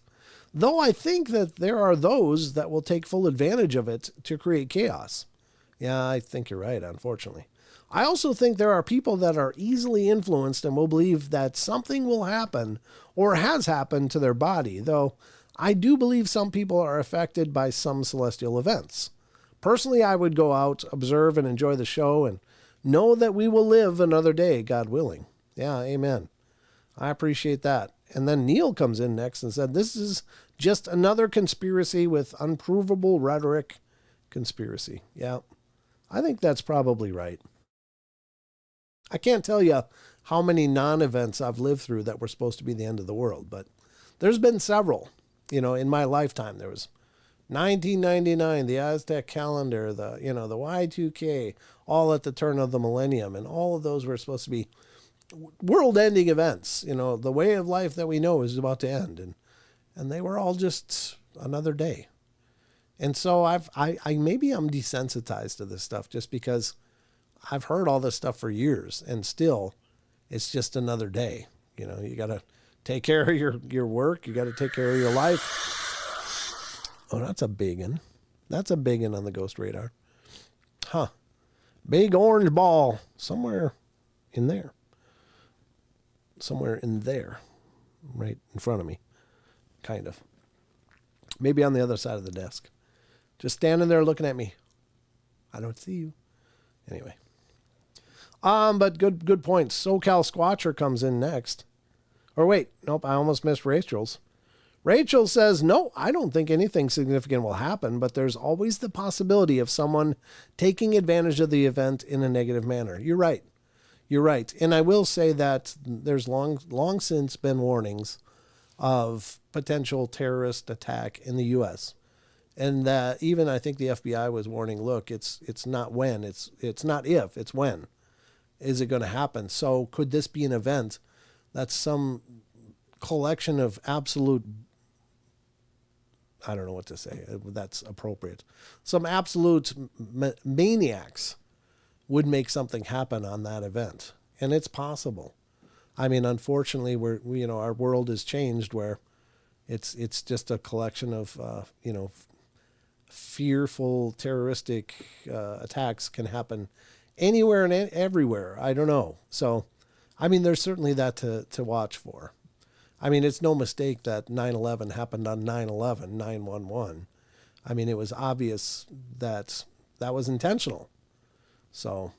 though I think that there are those that will take full advantage of it to create chaos. Yeah, I think you're right, unfortunately. I also think there are people that are easily influenced and will believe that something will happen or has happened to their body, though I do believe some people are affected by some celestial events. Personally, I would go out, observe, and enjoy the show and know that we will live another day, God willing. Yeah, amen. I appreciate that. And then Neil comes in next and said, this is just another conspiracy with unprovable rhetoric conspiracy. Yeah, I think that's probably right. I can't tell you how many non-events I've lived through that were supposed to be the end of the world, but there's been several. In my lifetime, there was 1999, the Aztec calendar, the Y2K, all at the turn of the millennium, and all of those were supposed to be world-ending events. The way of life that we know is about to end, and they were all just another day. And so maybe I'm desensitized to this stuff just because I've heard all this stuff for years, and still, it's just another day. You got to take care of your work. You got to take care of your life. Oh, that's a big one. That's a big one on the ghost radar. Huh. Big orange ball somewhere in there. Somewhere in there. Right in front of me. Kind of. Maybe on the other side of the desk. Just standing there looking at me. I don't see you. Anyway. But good point. SoCal Squatcher comes in next. Or wait, nope, I almost missed Rachel's. Rachel says, no, I don't think anything significant will happen, but there's always the possibility of someone taking advantage of the event in a negative manner. You're right. You're right. And I will say that there's long since been warnings of potential terrorist attack in the U.S. And that even I think the FBI was warning, look, it's not when, it's not if, it's when is it going to happen. So could this be an event that's some collection of absolute, I don't know what to say, that's appropriate. Some absolute maniacs would make something happen on that event. And it's possible. I mean, unfortunately, our world has changed where it's just a collection of, fearful terroristic attacks can happen anywhere and everywhere. I don't know. So, I mean, there's certainly that to watch for. I mean, it's no mistake that 9/11 happened on 9/11, 9/11. I mean, it was obvious that was intentional. So,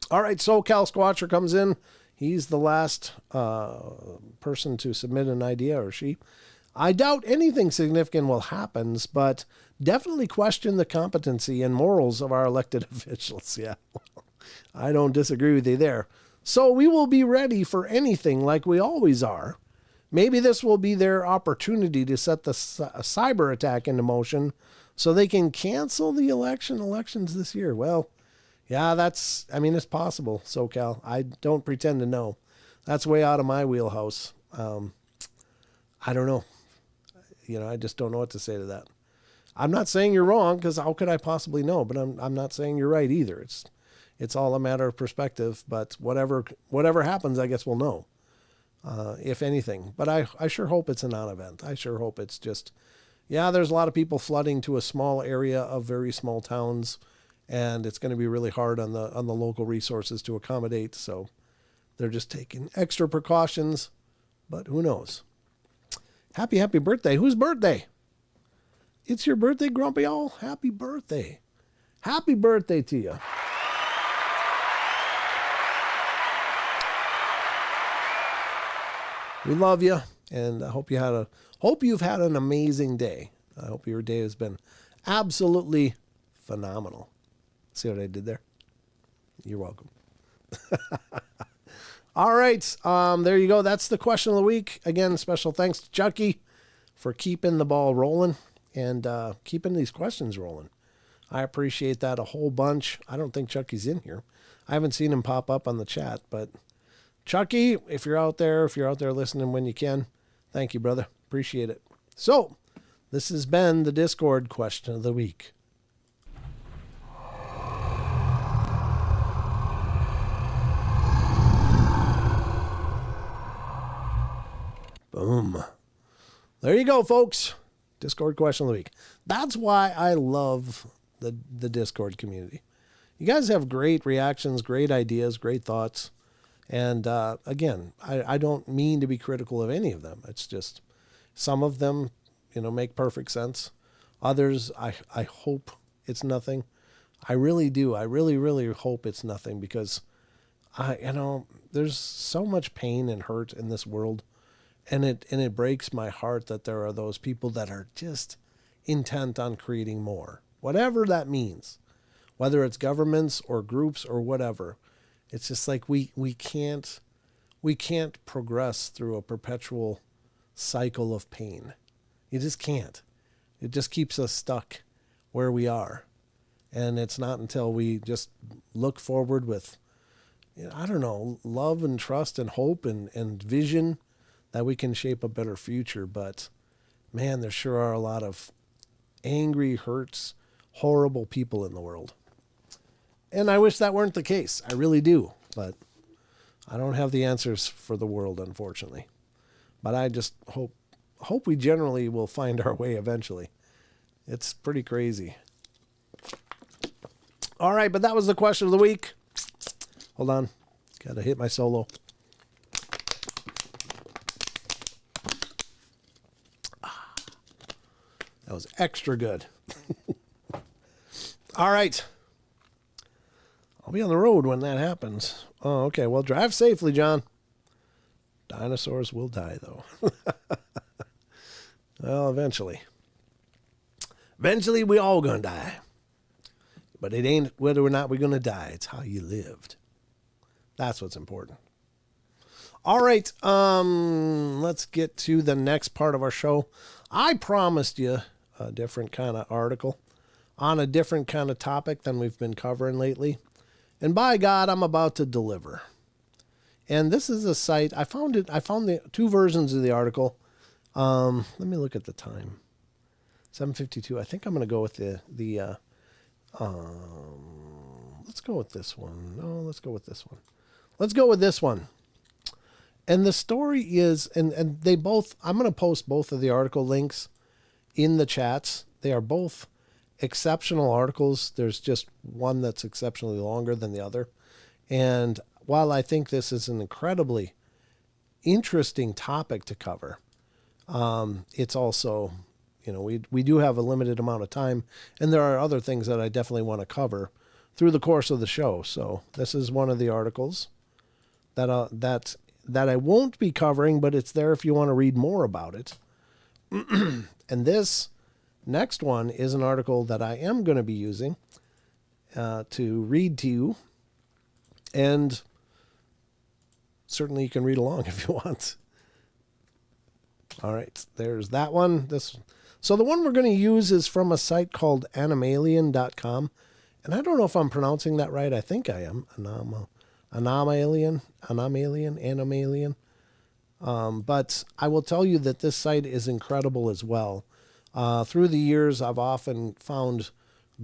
all right, SoCal Squatcher comes in. He's the last person to submit an idea, or she. I doubt anything significant will happen, but definitely question the competency and morals of our elected officials. Yeah, I don't disagree with you there. So we will be ready for anything like we always are. Maybe this will be their opportunity to set the cyber attack into motion so they can cancel the elections this year. Well, Yeah, it's possible, SoCal. I don't pretend to know. That's way out of my wheelhouse. I don't know. I just don't know what to say to that. I'm not saying you're wrong, because how could I possibly know? But I'm not saying you're right either. It's all a matter of perspective. But whatever happens, I guess we'll know, if anything. But I sure hope it's a non-event. I sure hope it's just, yeah, there's a lot of people flooding to a small area of very small towns, and it's going to be really hard on the local resources to accommodate. So they're just taking extra precautions. But who knows? Happy birthday. Whose birthday? It's your birthday, Grumpy Owl. Happy birthday. Happy birthday to you. We love you, and I hope you've had an amazing day. I hope your day has been absolutely phenomenal. See what I did there? You're welcome. All right, there you go. That's the question of the week. Again, special thanks to Chucky for keeping the ball rolling and keeping these questions rolling. I appreciate that a whole bunch. I don't think Chucky's in here. I haven't seen him pop up on the chat, but Chucky, if you're out there listening when you can, thank you, brother. Appreciate it. So, this has been the Discord question of the week. Boom. There you go, folks. Discord question of the week. That's why I love the Discord community. You guys have great reactions, great ideas, great thoughts. And again, I don't mean to be critical of any of them. It's just some of them, make perfect sense. Others, I hope it's nothing. I really do. I really, really hope it's nothing, because there's so much pain and hurt in this world. And it breaks my heart that there are those people that are just intent on creating more, whatever that means, whether it's governments or groups or whatever. It's just like we can't progress through a perpetual cycle of pain. You just can't. It just keeps us stuck where we are. And it's not until we just look forward with, love and trust and hope and vision that we can shape a better future. But man, there sure are a lot of angry, hurts, horrible people in the world. And I wish that weren't the case. I really do. But I don't have the answers for the world, unfortunately. But I just hope we generally will find our way eventually. It's pretty crazy. All right, but that was the question of the week. Hold on. Got to hit my solo. That was extra good. All right. I'll be on the road when that happens. Oh, okay. Well, drive safely, John. Dinosaurs will die, though. Well, eventually. Eventually, we all gonna die. But it ain't whether or not we're gonna die. It's how you lived. That's what's important. All right. Let's get to the next part of our show. I promised you a different kind of article on a different kind of topic than we've been covering lately. And by God, I'm about to deliver. And this is a site. I found the two versions of the article. Let me look at the time. 7:52. I think I'm going to go with let's go with this one. No, let's go with this one. Let's go with this one. And the story is, and they both, I'm going to post both of the article links in the chats. They are both exceptional articles. There's just one that's exceptionally longer than the other. And while I think this is an incredibly interesting topic to cover, it's also, we do have a limited amount of time, and there are other things that I definitely want to cover through the course of the show. So this is one of the articles that I won't be covering, but it's there if you want to read more about it. And this next one is an article that I am going to be using to read to you. And certainly you can read along if you want. All right, there's that one. So the one we're going to use is from a site called animalien.com. and I don't know if I'm pronouncing that right. I think I am. Anomalian. But I will tell you that this site is incredible as well. Through the years, I've often found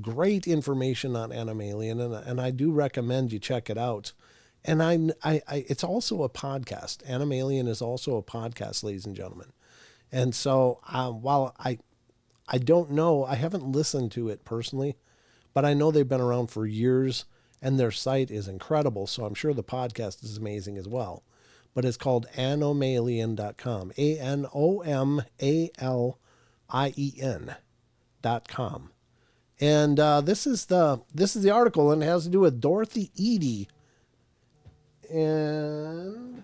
great information on Animalian, and I do recommend you check it out. And it's also a podcast. Animalian is also a podcast, ladies and gentlemen. And so while I don't know, I haven't listened to it personally, but I know they've been around for years, and their site is incredible. So I'm sure the podcast is amazing as well. But it's called anomalian.com. ANOMALIEN.com. And this is the article, and it has to do with Dorothy Edy. And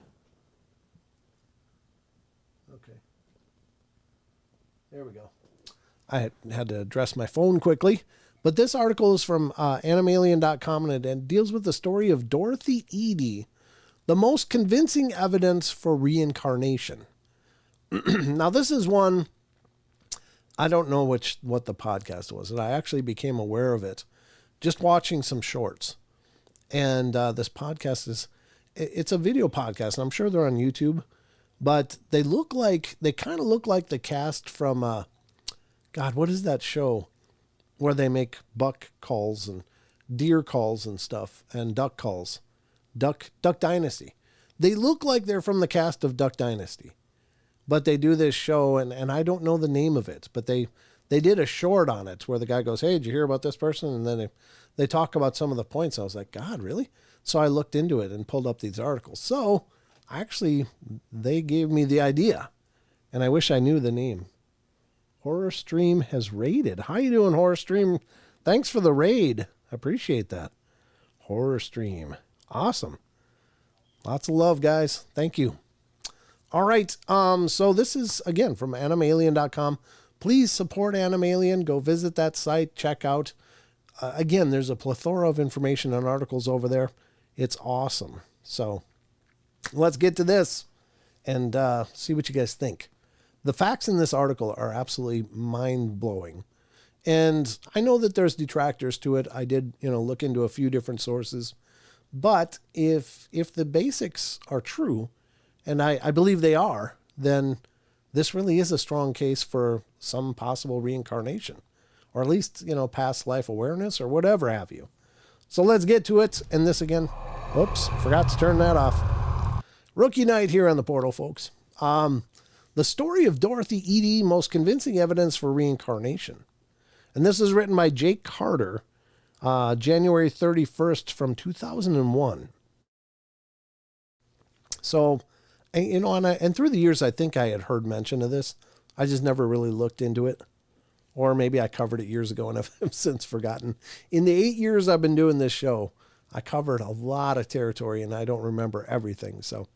okay, there we go. I had to address my phone quickly, but this article is from Animalian.com, and it deals with the story of Dorothy Edy, the most convincing evidence for reincarnation. Now, this is one, I don't know what the podcast was, and I actually became aware of it just watching some shorts. And this podcast it's a video podcast, and I'm sure they're on YouTube, but they kind of look like the cast from, God, what is that show where they make buck calls and deer calls and stuff and duck calls? Duck Dynasty. They look like they're from the cast of Duck Dynasty, but they do this show, and I don't know the name of it, but they did a short on it where the guy goes, "Hey, did you hear about this person?" And then they talk about some of the points. I was like, God, really? So I looked into it and pulled up these articles. So actually, they gave me the idea, and I wish I knew the name. Horror Stream has raided. How you doing, Horror Stream? Thanks for the raid. I appreciate that. Horror Stream. Awesome. Lots of love, guys. Thank you. All right. So this is, again, from Animalian.com. Please support Animalian. Go visit that site. Check out. Again, there's a plethora of information and articles over there. It's awesome. So let's get to this and see what you guys think. The facts in this article are absolutely mind-blowing. And I know that there's detractors to it. I did, look into a few different sources. But if the basics are true, and I believe they are, then this really is a strong case for some possible reincarnation, or at least, past life awareness or whatever have you. So let's get to it. And this again, oops, forgot to turn that off. Rookie night here on the portal, folks. The story of Dorothy Edy, most convincing evidence for reincarnation. And this is written by Jake Carter, January 31st from 2001. So, and through the years, I think I had heard mention of this. I just never really looked into it. Or maybe I covered it years ago and I've since forgotten. In the 8 years I've been doing this show, I covered a lot of territory and I don't remember everything. So,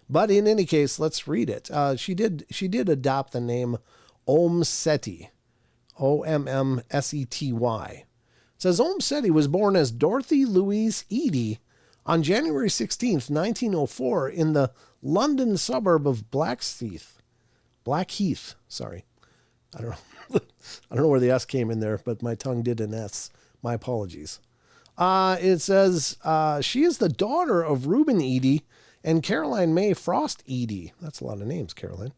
but in any case, let's read it. She did adopt the name Om Seti, Ommsety. It says Om Seti was born as Dorothy Louise Edy on January 16th, 1904 in the London suburb of Blackheath. Sorry. I don't know where the S came in there, but my tongue did an S. My apologies. It says she is the daughter of Reuben Edy and Caroline May Frost Edy. That's a lot of names, Caroline.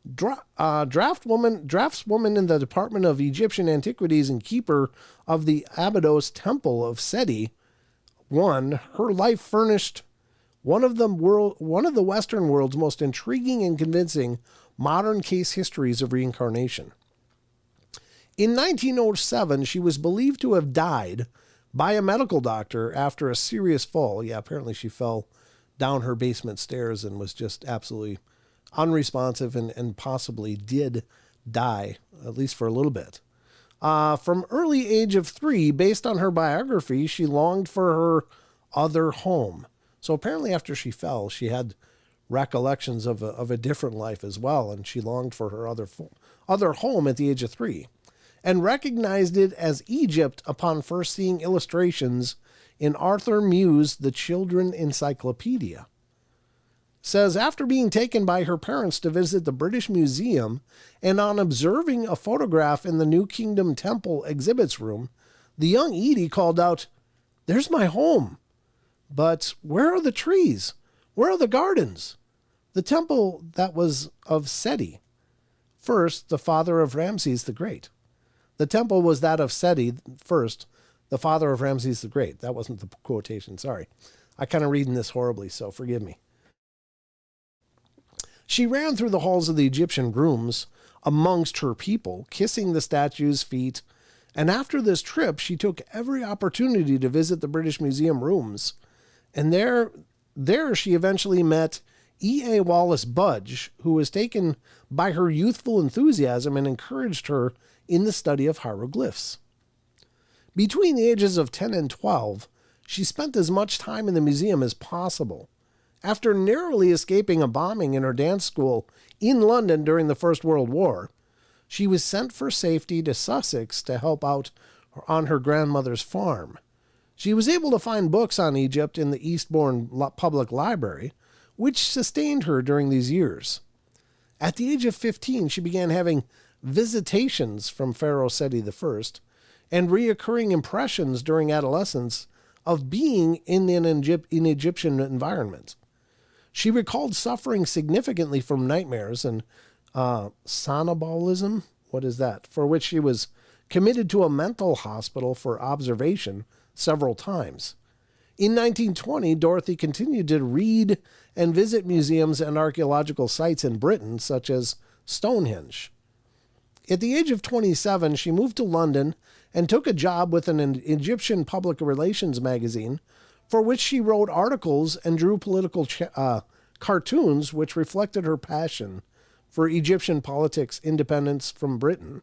Draftswoman in the Department of Egyptian Antiquities and keeper of the Abydos Temple of Seti. Her life furnished one of the Western world's most intriguing and convincing modern case histories of reincarnation. In 1907, she was believed to have died by a medical doctor after a serious fall. Yeah, apparently she fell down her basement stairs and was just absolutely unresponsive and possibly did die, at least for a little bit. From early age of 3, based on her biography, she longed for her other home. So apparently after she fell, she had recollections of a different life as well, and she longed for her other home at the age of 3, and recognized it as Egypt upon first seeing illustrations in Arthur Mew's The Children Encyclopedia. Says after being taken by her parents to visit the British Museum and on observing a photograph in the New Kingdom Temple exhibits room, The young Edy called out, "There's my home. But where are the trees? Where are the gardens?" The temple that was of Seti, first the father of Ramses the Great. The temple was that of Seti, first, the father of Ramses the Great. That wasn't the quotation, sorry. I kind of reading this horribly, so forgive me. She ran through the halls of the Egyptian rooms amongst her people, kissing the statues' feet, and after this trip, she took every opportunity to visit the British Museum rooms. And there she eventually met E.A. Wallace Budge, who was taken by her youthful enthusiasm and encouraged her in the study of hieroglyphs. Between the ages of 10 and 12, she spent as much time in the museum as possible. After narrowly escaping a bombing in her dance school in London during the First World War, she was sent for safety to Sussex to help out on her grandmother's farm. She was able to find books on Egypt in the Eastbourne Public Library, which sustained her during these years. At the age of 15, she began having visitations from Pharaoh Seti I and reoccurring impressions during adolescence of being in an Egyptian environment. She recalled suffering significantly from nightmares and sonambulism, what is that? For which she was committed to a mental hospital for observation several times. In 1920, Dorothy continued to read and visit museums and archaeological sites in Britain, such as Stonehenge. At the age of 27, she moved to London and took a job with an Egyptian public relations magazine, for which she wrote articles and drew political cartoons which reflected her passion for Egyptian politics independence from Britain.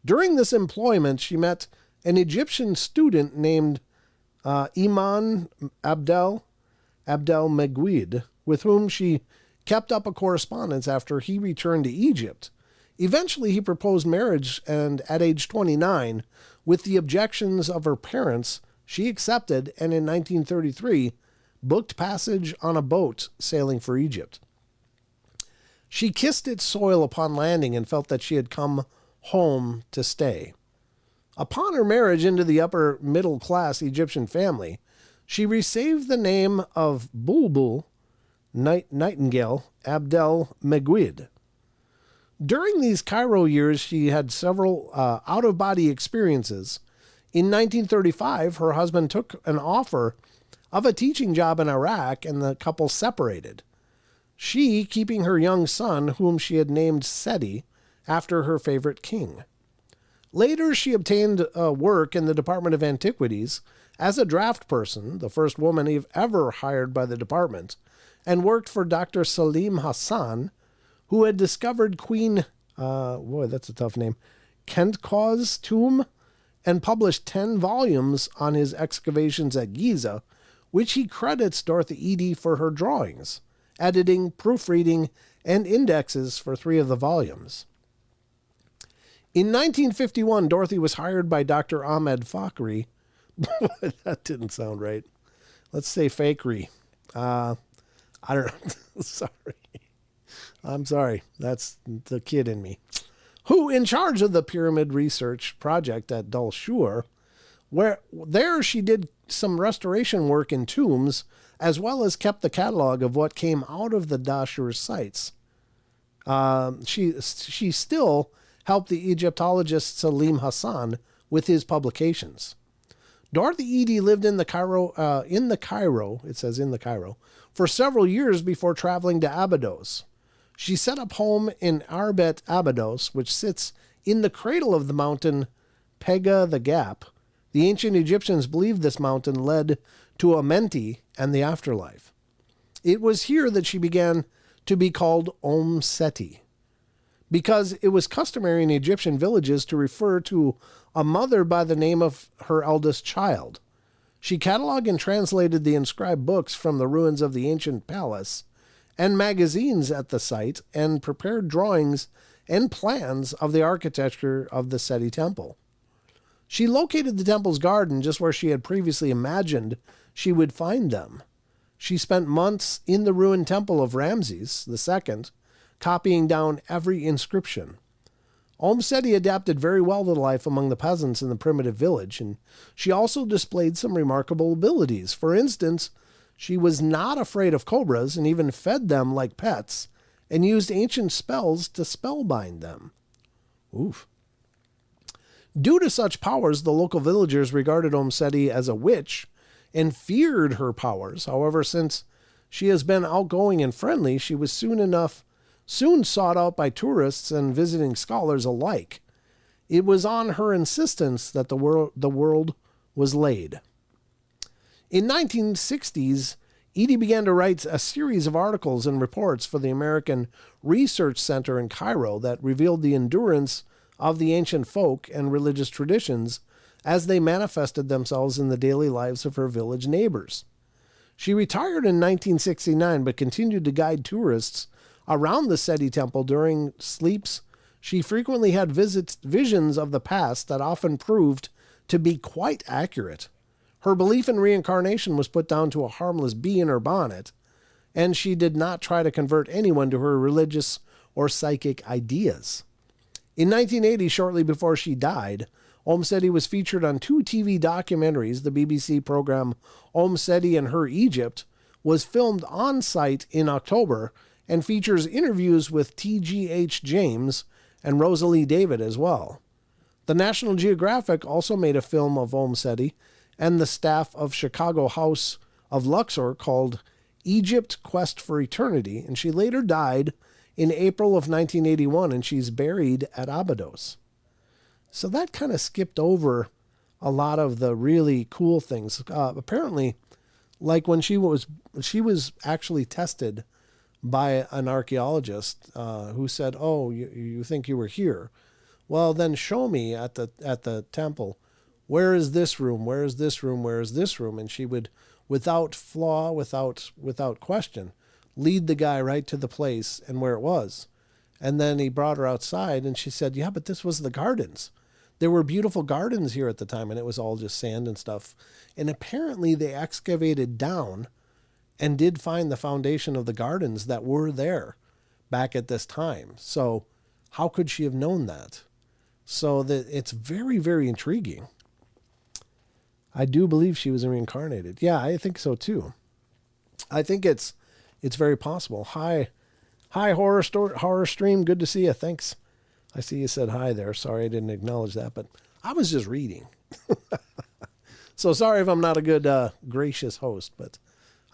During this employment, she met an Egyptian student named Iman Abdel Meguid, with whom she kept up a correspondence after he returned to Egypt. Eventually, he proposed marriage, and at age 29, with the objections of her parents, she accepted and in 1933 booked passage on a boat sailing for Egypt. She kissed its soil upon landing and felt that she had come home to stay. Upon her marriage into the upper middle class Egyptian family, she received the name of Bulbul, Nightingale, Abdel Meguid. During these Cairo years, she had several out-of-body experiences. In 1935, her husband took an offer of a teaching job in Iraq, and the couple separated. She keeping her young son, whom she had named Seti, after her favorite king. Later, she obtained work in the Department of Antiquities as a draft person, the first woman ever hired by the department, and worked for Dr. Salim Hassan, who had discovered Queen, that's a tough name, Kentko's tomb, and published 10 volumes on his excavations at Giza, which he credits Dorothy Edy for her drawings, editing, proofreading, and indexes for 3 of the volumes. In 1951, Dorothy was hired by Dr. Ahmed Fakhri. That didn't sound right. Let's say Fakhri. I don't know. Sorry. I'm sorry. That's the kid in me. Who, in charge of the pyramid research project at Dulshur, where there she did some restoration work in tombs, as well as kept the catalog of what came out of the Dashur sites. She still helped the Egyptologist Salim Hassan with his publications. Dorothy Edy lived in the Cairo, it says in the Cairo, for several years before traveling to Abydos. She set up home in Arbet Abydos, which sits in the cradle of the mountain Pega the Gap. The ancient Egyptians believed this mountain led to Amenti and the afterlife. It was here that she began to be called Om Seti, because it was customary in Egyptian villages to refer to a mother by the name of her eldest child. She cataloged and translated the inscribed books from the ruins of the ancient palace and magazines at the site, and prepared drawings and plans of the architecture of the Seti temple. She located the temple's garden just where she had previously imagined she would find them. She spent months in the ruined temple of Ramses II, copying down every inscription. Olmsted adapted very well to life among the peasants in the primitive village, and she also displayed some remarkable abilities. For instance, she was not afraid of cobras and even fed them like pets and used ancient spells to spellbind them. Oof. Due to such powers, the local villagers regarded Olmsted as a witch and feared her powers. However, since she has been outgoing and friendly, she was soon sought out by tourists and visiting scholars alike. It was on her insistence that the world was laid. In 1960s, Edy began to write a series of articles and reports for the American Research Center in Cairo that revealed the endurance of the ancient folk and religious traditions as they manifested themselves in the daily lives of her village neighbors. She retired in 1969 but continued to guide tourists around the Seti temple during sleeps. She frequently had visions of the past that often proved to be quite accurate. Her belief in reincarnation was put down to a harmless bee in her bonnet, and she did not try to convert anyone to her religious or psychic ideas. In 1980, shortly before she died, Olmsted was featured on 2 TV documentaries. The BBC program Olmsted and Her Egypt was filmed on site in October and features interviews with T.G.H. James and Rosalie David as well. The National Geographic also made a film of Olmsted and the staff of Chicago House of Luxor called Egypt Quest for Eternity, and she later died in April of 1981, and she's buried at Abydos. So that kind of skipped over a lot of the really cool things. Apparently, like when she was actually tested by an archaeologist who said, "Oh, you think you were here? Well, then show me at the temple. Where is this room? Where is this room? Where is this room?" And she would, without flaw, without question, lead the guy right to the place and where it was. And then he brought her outside, and she said, "Yeah, but this was the gardens. There were beautiful gardens here at the time, and it was all just sand and stuff." And apparently they excavated down and did find the foundation of the gardens that were there back at this time. So how could she have known that? So that it's very, very intriguing. I do believe she was reincarnated. Yeah, I think so too. I think it's very possible. Hi, horror stream. Good to see you. Thanks. I see you said hi there. Sorry I didn't acknowledge that, but I was just reading. So sorry if I'm not a good, gracious host, but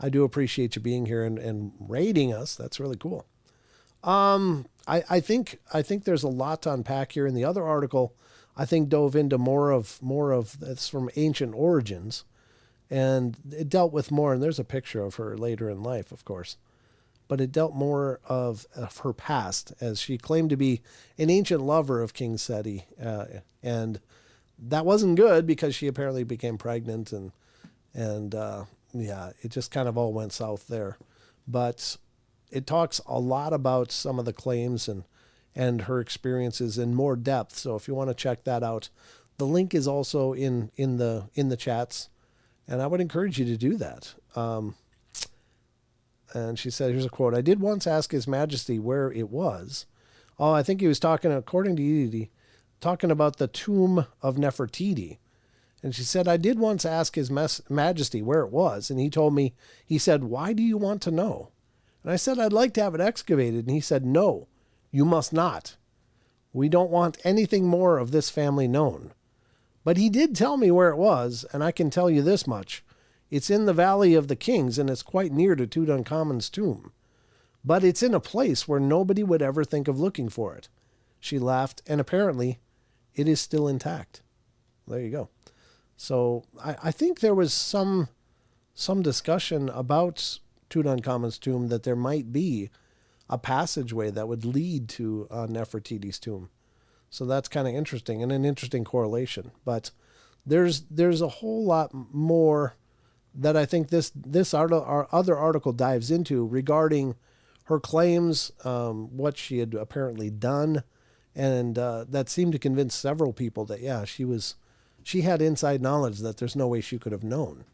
I do appreciate you being here and rating us. That's really cool. I think there's a lot to unpack here. In the other article, I think dove into more of that's from Ancient Origins, and it dealt with more. And there's a picture of her later in life, of course, but it dealt more of her past, as she claimed to be an ancient lover of King Seti, and that wasn't good because she apparently became pregnant, and yeah, it just kind of all went south there. But it talks a lot about some of the claims and her experiences in more depth. So if you want to check that out, the link is also in the chats, and I would encourage you to do that. And she said, here's a quote: "I did once ask His Majesty where it was." Oh, I think he was talking, according to Edy, talking about the tomb of Nefertiti. And she said, "I did once ask His Majesty where it was, and he told me, he said, 'Why do you want to know?' And I said, 'I'd like to have it excavated.' And he said, 'No, you must not. We don't want anything more of this family known.' But he did tell me where it was, and I can tell you this much. It's in the Valley of the Kings, and it's quite near to Tutankhamun's tomb. But it's in a place where nobody would ever think of looking for it." She laughed, and apparently it is still intact. There you go. So I think there was some discussion about Tutankhamun's tomb, that there might be a passageway that would lead to Nefertiti's tomb. So that's kind of interesting, and an interesting correlation. But there's a whole lot more that I think this our other article dives into regarding her claims, what she had apparently done, and that seemed to convince several people that, yeah, she had inside knowledge that there's no way she could have known.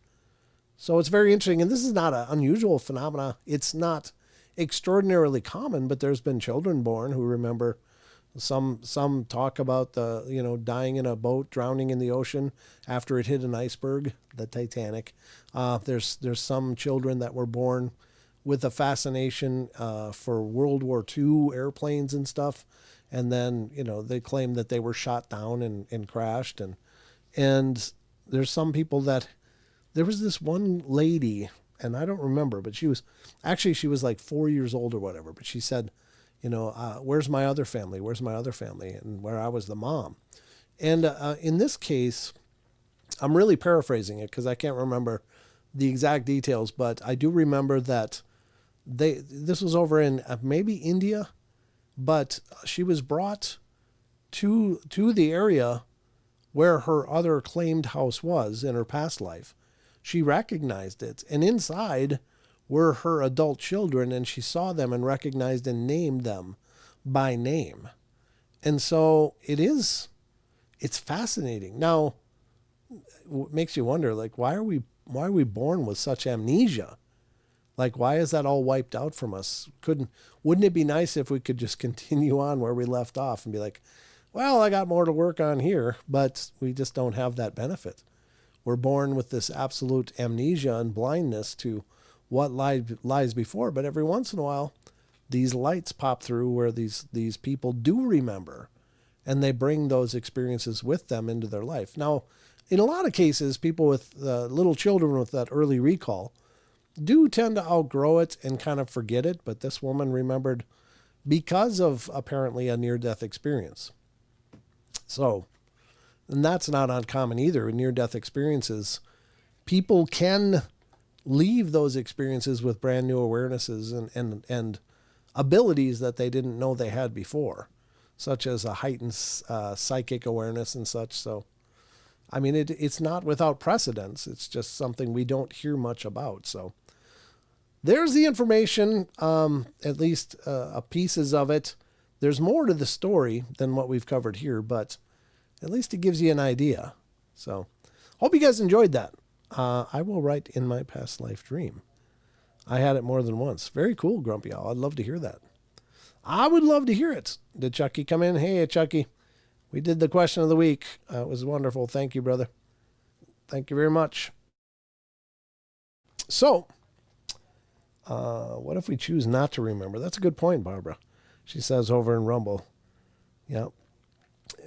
So it's very interesting, and this is not an unusual phenomena. It's not extraordinarily common, but there's been children born who remember Some talk about dying in a boat, drowning in the ocean after it hit an iceberg, the Titanic. There's some children that were born with a fascination for World War II airplanes and stuff, and then they claim that they were shot down and crashed, and there's some people that there was this one lady, and I don't remember, but she was like 4 years old or whatever, but she said, where's my other family? Where's my other family? And where I was the mom. And in this case, I'm really paraphrasing it because I can't remember the exact details, but I do remember that this was over in maybe India, but she was brought to the area where her other claimed house was in her past life. She recognized it, and inside were her adult children, and she saw them and recognized and named them by name. And so it's fascinating. Now, it makes you wonder, like, why are we born with such amnesia? Like, why is that all wiped out from us? Wouldn't it be nice if we could just continue on where we left off and be like, well, I got more to work on here, but we just don't have that benefit. We're born with this absolute amnesia and blindness to what lies before, but every once in a while, these lights pop through where these people do remember, and they bring those experiences with them into their life. Now, in a lot of cases, people with little children with that early recall do tend to outgrow it and kind of forget it, but this woman remembered because of apparently a near-death experience. So, and that's not uncommon either. In near-death experiences, people can leave those experiences with brand new awarenesses and abilities that they didn't know they had before, such as a heightened psychic awareness and such. So, I mean, it's not without precedence. It's just something we don't hear much about. So there's the information, at least pieces of it. There's more to the story than what we've covered here, but at least it gives you an idea. So hope you guys enjoyed that. I will write in my past life dream. I had it more than once. Very cool, Grumpy Owl. I'd love to hear that. I would love to hear it. Did Chucky come in? Hey, Chucky. We did the question of the week. It was wonderful. Thank you, brother. Thank you very much. So, what if we choose not to remember? That's a good point, Barbara. She says over in Rumble. Yeah.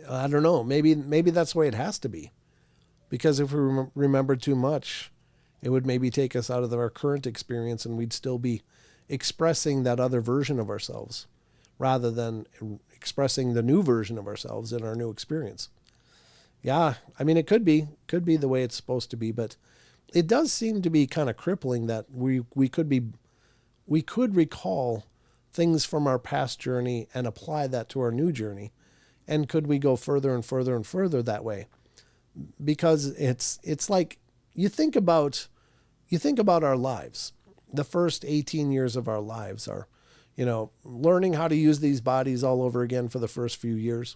I don't know. Maybe that's the way it has to be. Because if we remember too much, it would maybe take us out of our current experience and we'd still be expressing that other version of ourselves rather than expressing the new version of ourselves in our new experience. Yeah, I mean, it could be the way it's supposed to be, but it does seem to be kind of crippling that we could recall things from our past journey and apply that to our new journey. And could we go further and further and further that way? Because it's like you think about our lives. The first 18 years of our lives are, learning how to use these bodies all over again for the first few years.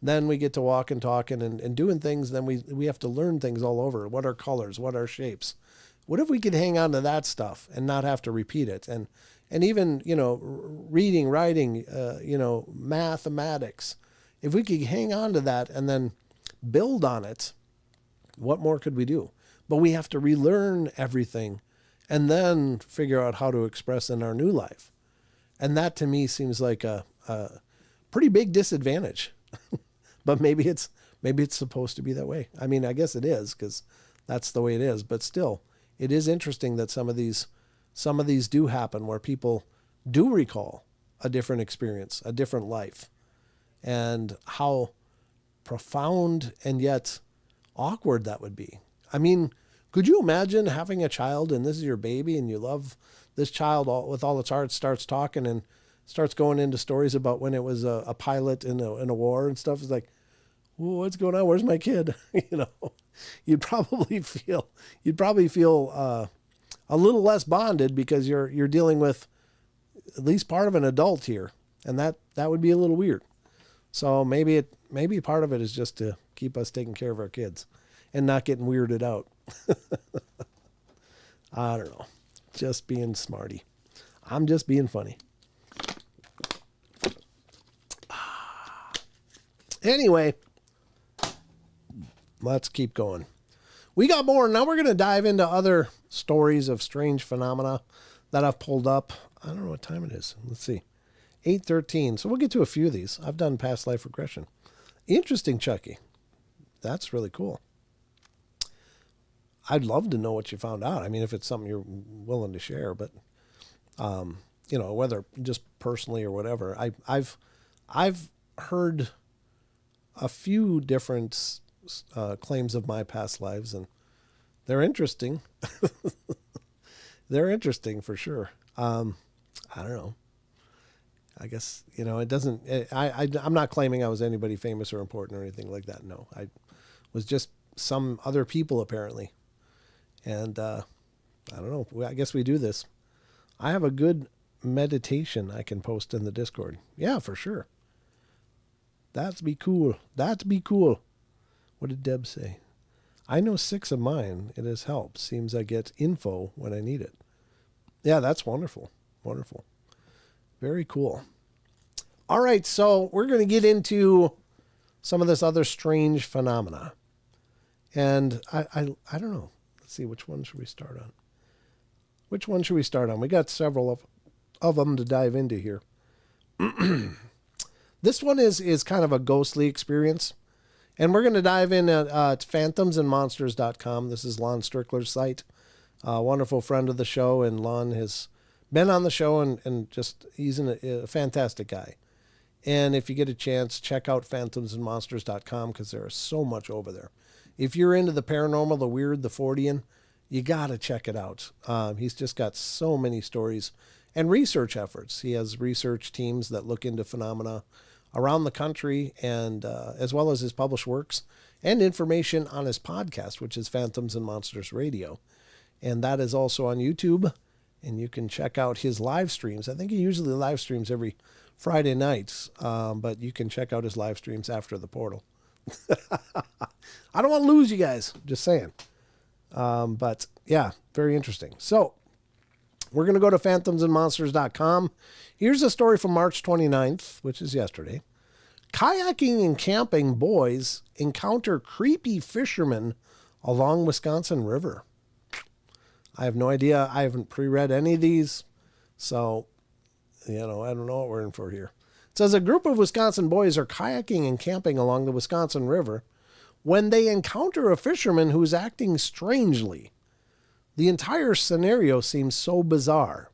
Then we get to walk and talking and doing things. Then we have to learn things all over. What are colors? What are shapes? What if we could hang on to that stuff and not have to repeat it? And even, reading, writing, mathematics. If we could hang on to that and then build on it, what more could we do? But we have to relearn everything and then figure out how to express in our new life. And that to me seems like a pretty big disadvantage. But maybe it's supposed to be that way. I mean, I guess it is because that's the way it is. But still, it is interesting that some of these do happen where people do recall a different experience, a different life, and how profound and yet awkward that would be. I mean, could you imagine having a child and this is your baby and you love this child with all its heart, starts talking and starts going into stories about when it was a pilot in a war and stuff. It's like, what's going on? Where's my kid? You'd probably feel a little less bonded because you're dealing with at least part of an adult here, and that would be a little weird. So maybe part of it is just to keep us taking care of our kids and not getting weirded out. I don't know. Just being smarty. I'm just being funny. Anyway, let's keep going. We got more. Now we're going to dive into other stories of strange phenomena that I've pulled up. I don't know what time it is. Let's see. 8:13. So we'll get to a few of these. I've done past life regression. Interesting, Chucky. That's really cool. I'd love to know what you found out. I mean, if it's something you're willing to share, but whether just personally or whatever. I've heard a few different claims of my past lives, and they're interesting. They're interesting for sure. I don't know. I guess, it doesn't, I'm not claiming I was anybody famous or important or anything like that. No, I was just some other people apparently. And I don't know. I guess we do this. I have a good meditation I can post in the Discord. Yeah, for sure. That'd be cool. That'd be cool. What did Deb say? I know 6 of mine. It has helped. Seems I get info when I need it. Yeah, that's wonderful. Wonderful. Very cool. All right, so we're going to get into some of this other strange phenomena. And I don't know. Let's see, which one should we start on? Which one should we start on? We got several of them to dive into here. This one is kind of a ghostly experience. And we're going to dive in at phantomsandmonsters.com. This is Lon Strickler's site. A wonderful friend of the show, and Lon has been on the show, and just he's a fantastic guy. And if you get a chance, check out phantomsandmonsters.com because there is so much over there. If you're into the paranormal, the weird, the Fortean, you got to check it out. He's just got so many stories and research efforts. He has research teams that look into phenomena around the country, and as well as his published works and information on his podcast, which is Phantoms and Monsters Radio. And that is also on YouTube, and you can check out his live streams. I think he usually live streams every Friday nights, but you can check out his live streams after the portal. I don't want to lose you guys, just saying. But yeah, very interesting. So we're going to go to phantomsandmonsters.com. Here's a story from March 29th, which is yesterday. Kayaking and camping boys encounter creepy fishermen along Wisconsin River. I have no idea. I haven't pre-read any of these. So, I don't know what we're in for here. It says a group of Wisconsin boys are kayaking and camping along the Wisconsin River when they encounter a fisherman who's acting strangely. The entire scenario seems so bizarre.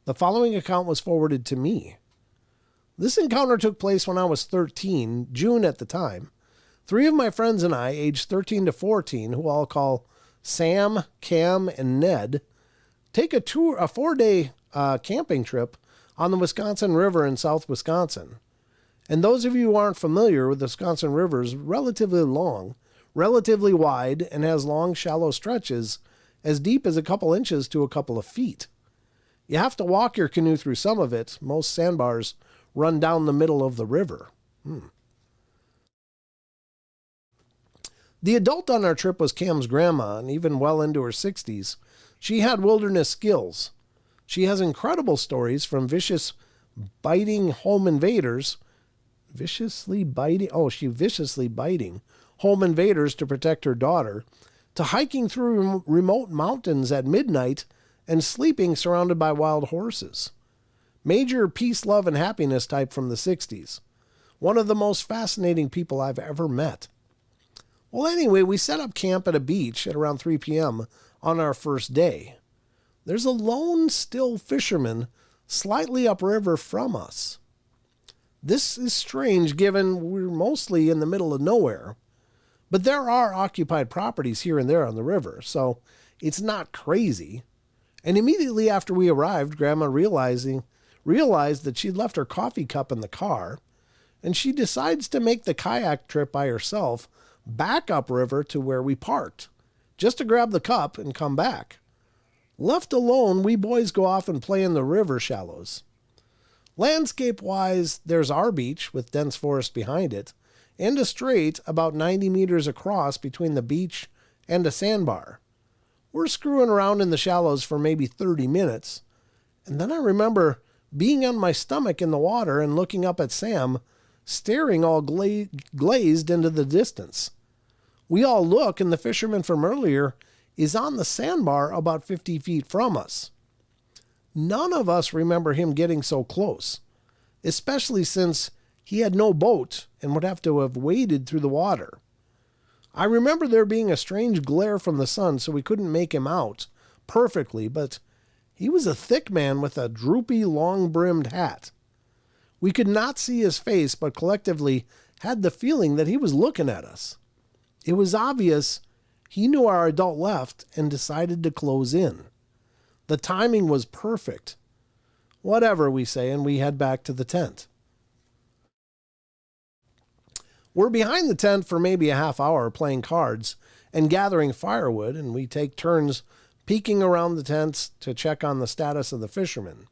The following account was forwarded to me. This encounter took place when I was 13, June at the time. 3 of my friends and I, aged 13 to 14, who I'll call Sam, Cam, and Ned, take a 4-day camping trip on the Wisconsin River in South Wisconsin. And those of you who aren't familiar with the Wisconsin River is relatively long, relatively wide, and has long, shallow stretches as deep as a couple inches to a couple of feet. You have to walk your canoe through some of it. Most sandbars run down the middle of the river. The adult on our trip was Cam's grandma, and even well into her 60s, she had wilderness skills. She has incredible stories from viciously biting home invaders home invaders to protect her daughter, to hiking through remote mountains at midnight and sleeping surrounded by wild horses. Major peace, love, and happiness type from the 60s. One of the most fascinating people I've ever met. Well, anyway, we set up camp at a beach at around 3 p.m. on our first day. There's a lone, still fisherman slightly upriver from us. This is strange given we're mostly in the middle of nowhere, but there are occupied properties here and there on the river, so it's not crazy. And immediately after we arrived, Grandma realized that she'd left her coffee cup in the car, and she decides to make the kayak trip by herself back upriver to where we parked, just to grab the cup and come back. Left alone, we boys go off and play in the river shallows. Landscape-wise, there's our beach with dense forest behind it, and a strait about 90 meters across between the beach and a sandbar. We're screwing around in the shallows for maybe 30 minutes, and then I remember being on my stomach in the water and looking up at Sam staring all glazed into the distance. We all look, and the fisherman from earlier is on the sandbar about 50 feet from us. None of us remember him getting so close, especially since he had no boat and would have to have waded through the water. I remember there being a strange glare from the sun, so we couldn't make him out perfectly, but he was a thick man with a droopy, long-brimmed hat. We could not see his face, but collectively had the feeling that he was looking at us. It was obvious he knew our adult left and decided to close in. The timing was perfect. Whatever, we say, and we head back to the tent. We're behind the tent for maybe a half hour playing cards and gathering firewood, and we take turns peeking around the tents to check on the status of the fisherman.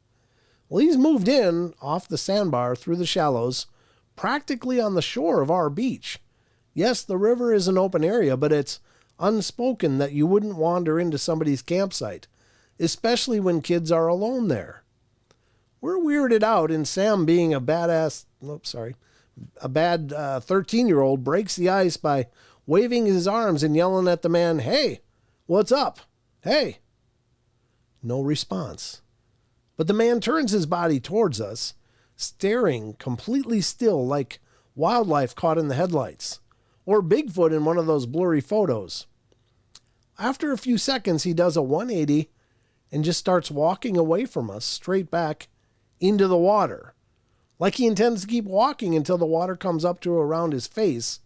Well, he's moved in off the sandbar through the shallows, practically on the shore of our beach. Yes, the river is an open area, but it's unspoken that you wouldn't wander into somebody's campsite, especially when kids are alone there. We're weirded out, and Sam, being a bad 13-year-old, breaks the ice by waving his arms and yelling at the man, "Hey, what's up? Hey!" No response. But the man turns his body towards us, staring completely still like wildlife caught in the headlights, or Bigfoot in one of those blurry photos. After a few seconds, he does a 180 and just starts walking away from us straight back into the water, like he intends to keep walking until the water comes up to around his face.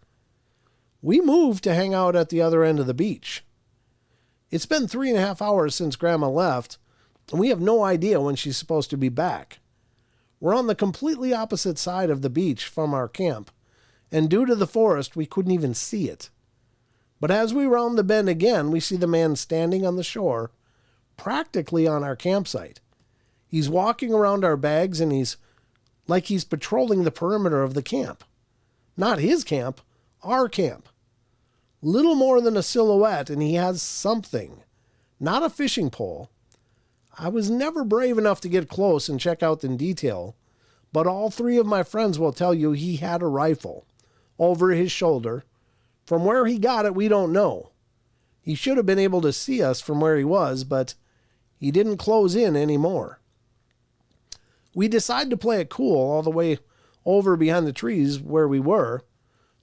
We move to hang out at the other end of the beach. It's been 3.5 hours since Grandma left, and we have no idea when she's supposed to be back. We're on the completely opposite side of the beach from our camp, and due to the forest, we couldn't even see it. But as we round the bend again, we see the man standing on the shore, practically on our campsite. He's walking around our bags, and he's patrolling the perimeter of the camp. Not his camp, our camp. Little more than a silhouette, and he has something. Not a fishing pole. I was never brave enough to get close and check out in detail, but all three of my friends will tell you he had a rifle over his shoulder. From where he got it, we don't know. He should have been able to see us from where he was, but he didn't close in anymore. We decide to play it cool all the way over behind the trees where we were.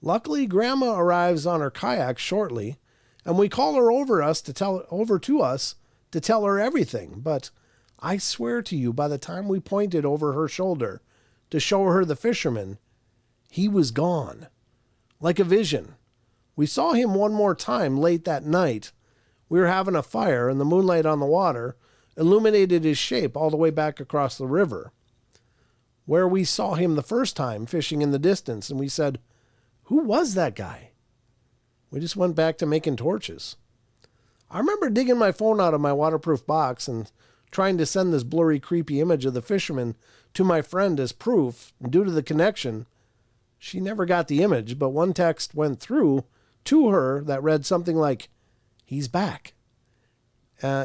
Luckily, Grandma arrives on her kayak shortly, and we call her over to us to tell her everything. But I swear to you, by the time we pointed over her shoulder to show her the fisherman, he was gone. Like a vision. We saw him one more time late that night. We were having a fire, and the moonlight on the water illuminated his shape all the way back across the river, where we saw him the first time fishing in the distance, and we said, "Who was that guy?" We just went back to making torches. I remember digging my phone out of my waterproof box and trying to send this blurry, creepy image of the fisherman to my friend as proof. And due to the connection, she never got the image, but one text went through to her that read something like, "He's back.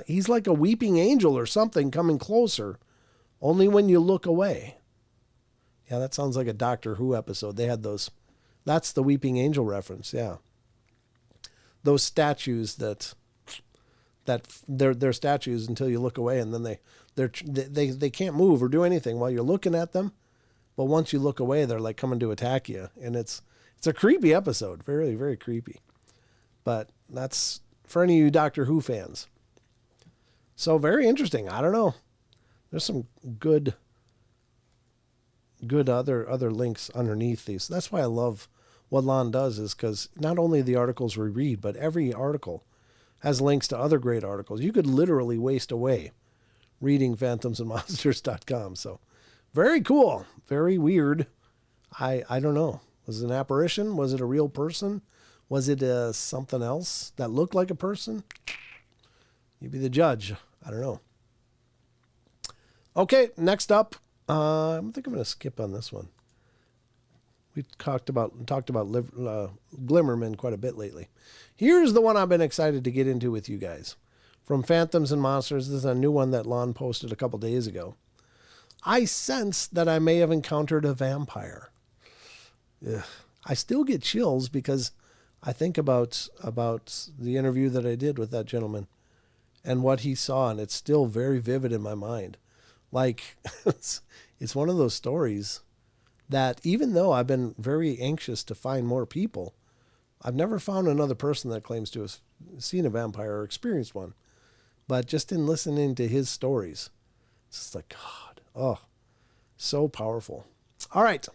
He's like a weeping angel or something coming closer, only when you look away." Yeah, that sounds like a Doctor Who episode. They had those. That's the weeping angel reference, yeah. Those statues that they're statues until you look away, and then they can't move or do anything while you're looking at them. But once you look away, they're like coming to attack you, and it's a creepy episode, very, very creepy. But that's for any of you Doctor Who fans. So very interesting. I don't know. There's some good other links underneath these. That's why I love what Lon does, is because not only the articles we read, but every article has links to other great articles. You could literally waste away reading phantomsandmonsters.com. So very cool. Very weird. I don't know. Was it an apparition? Was it a real person? Was it something else that looked like a person? You be the judge. I don't know. Okay, next up. I think I'm going to skip on this one. We talked about Glimmerman quite a bit lately. Here's the one I've been excited to get into with you guys. From Phantoms and Monsters. This is a new one that Lon posted a couple days ago. I sense that I may have encountered a vampire. ugh, I still get chills because I think about the interview that I did with that gentleman and what he saw, and it's still very vivid in my mind. Like, it's one of those stories that even though I've been very anxious to find more people, I've never found another person that claims to have seen a vampire or experienced one. But just in listening to his stories, it's just like, God, oh, so powerful. All right,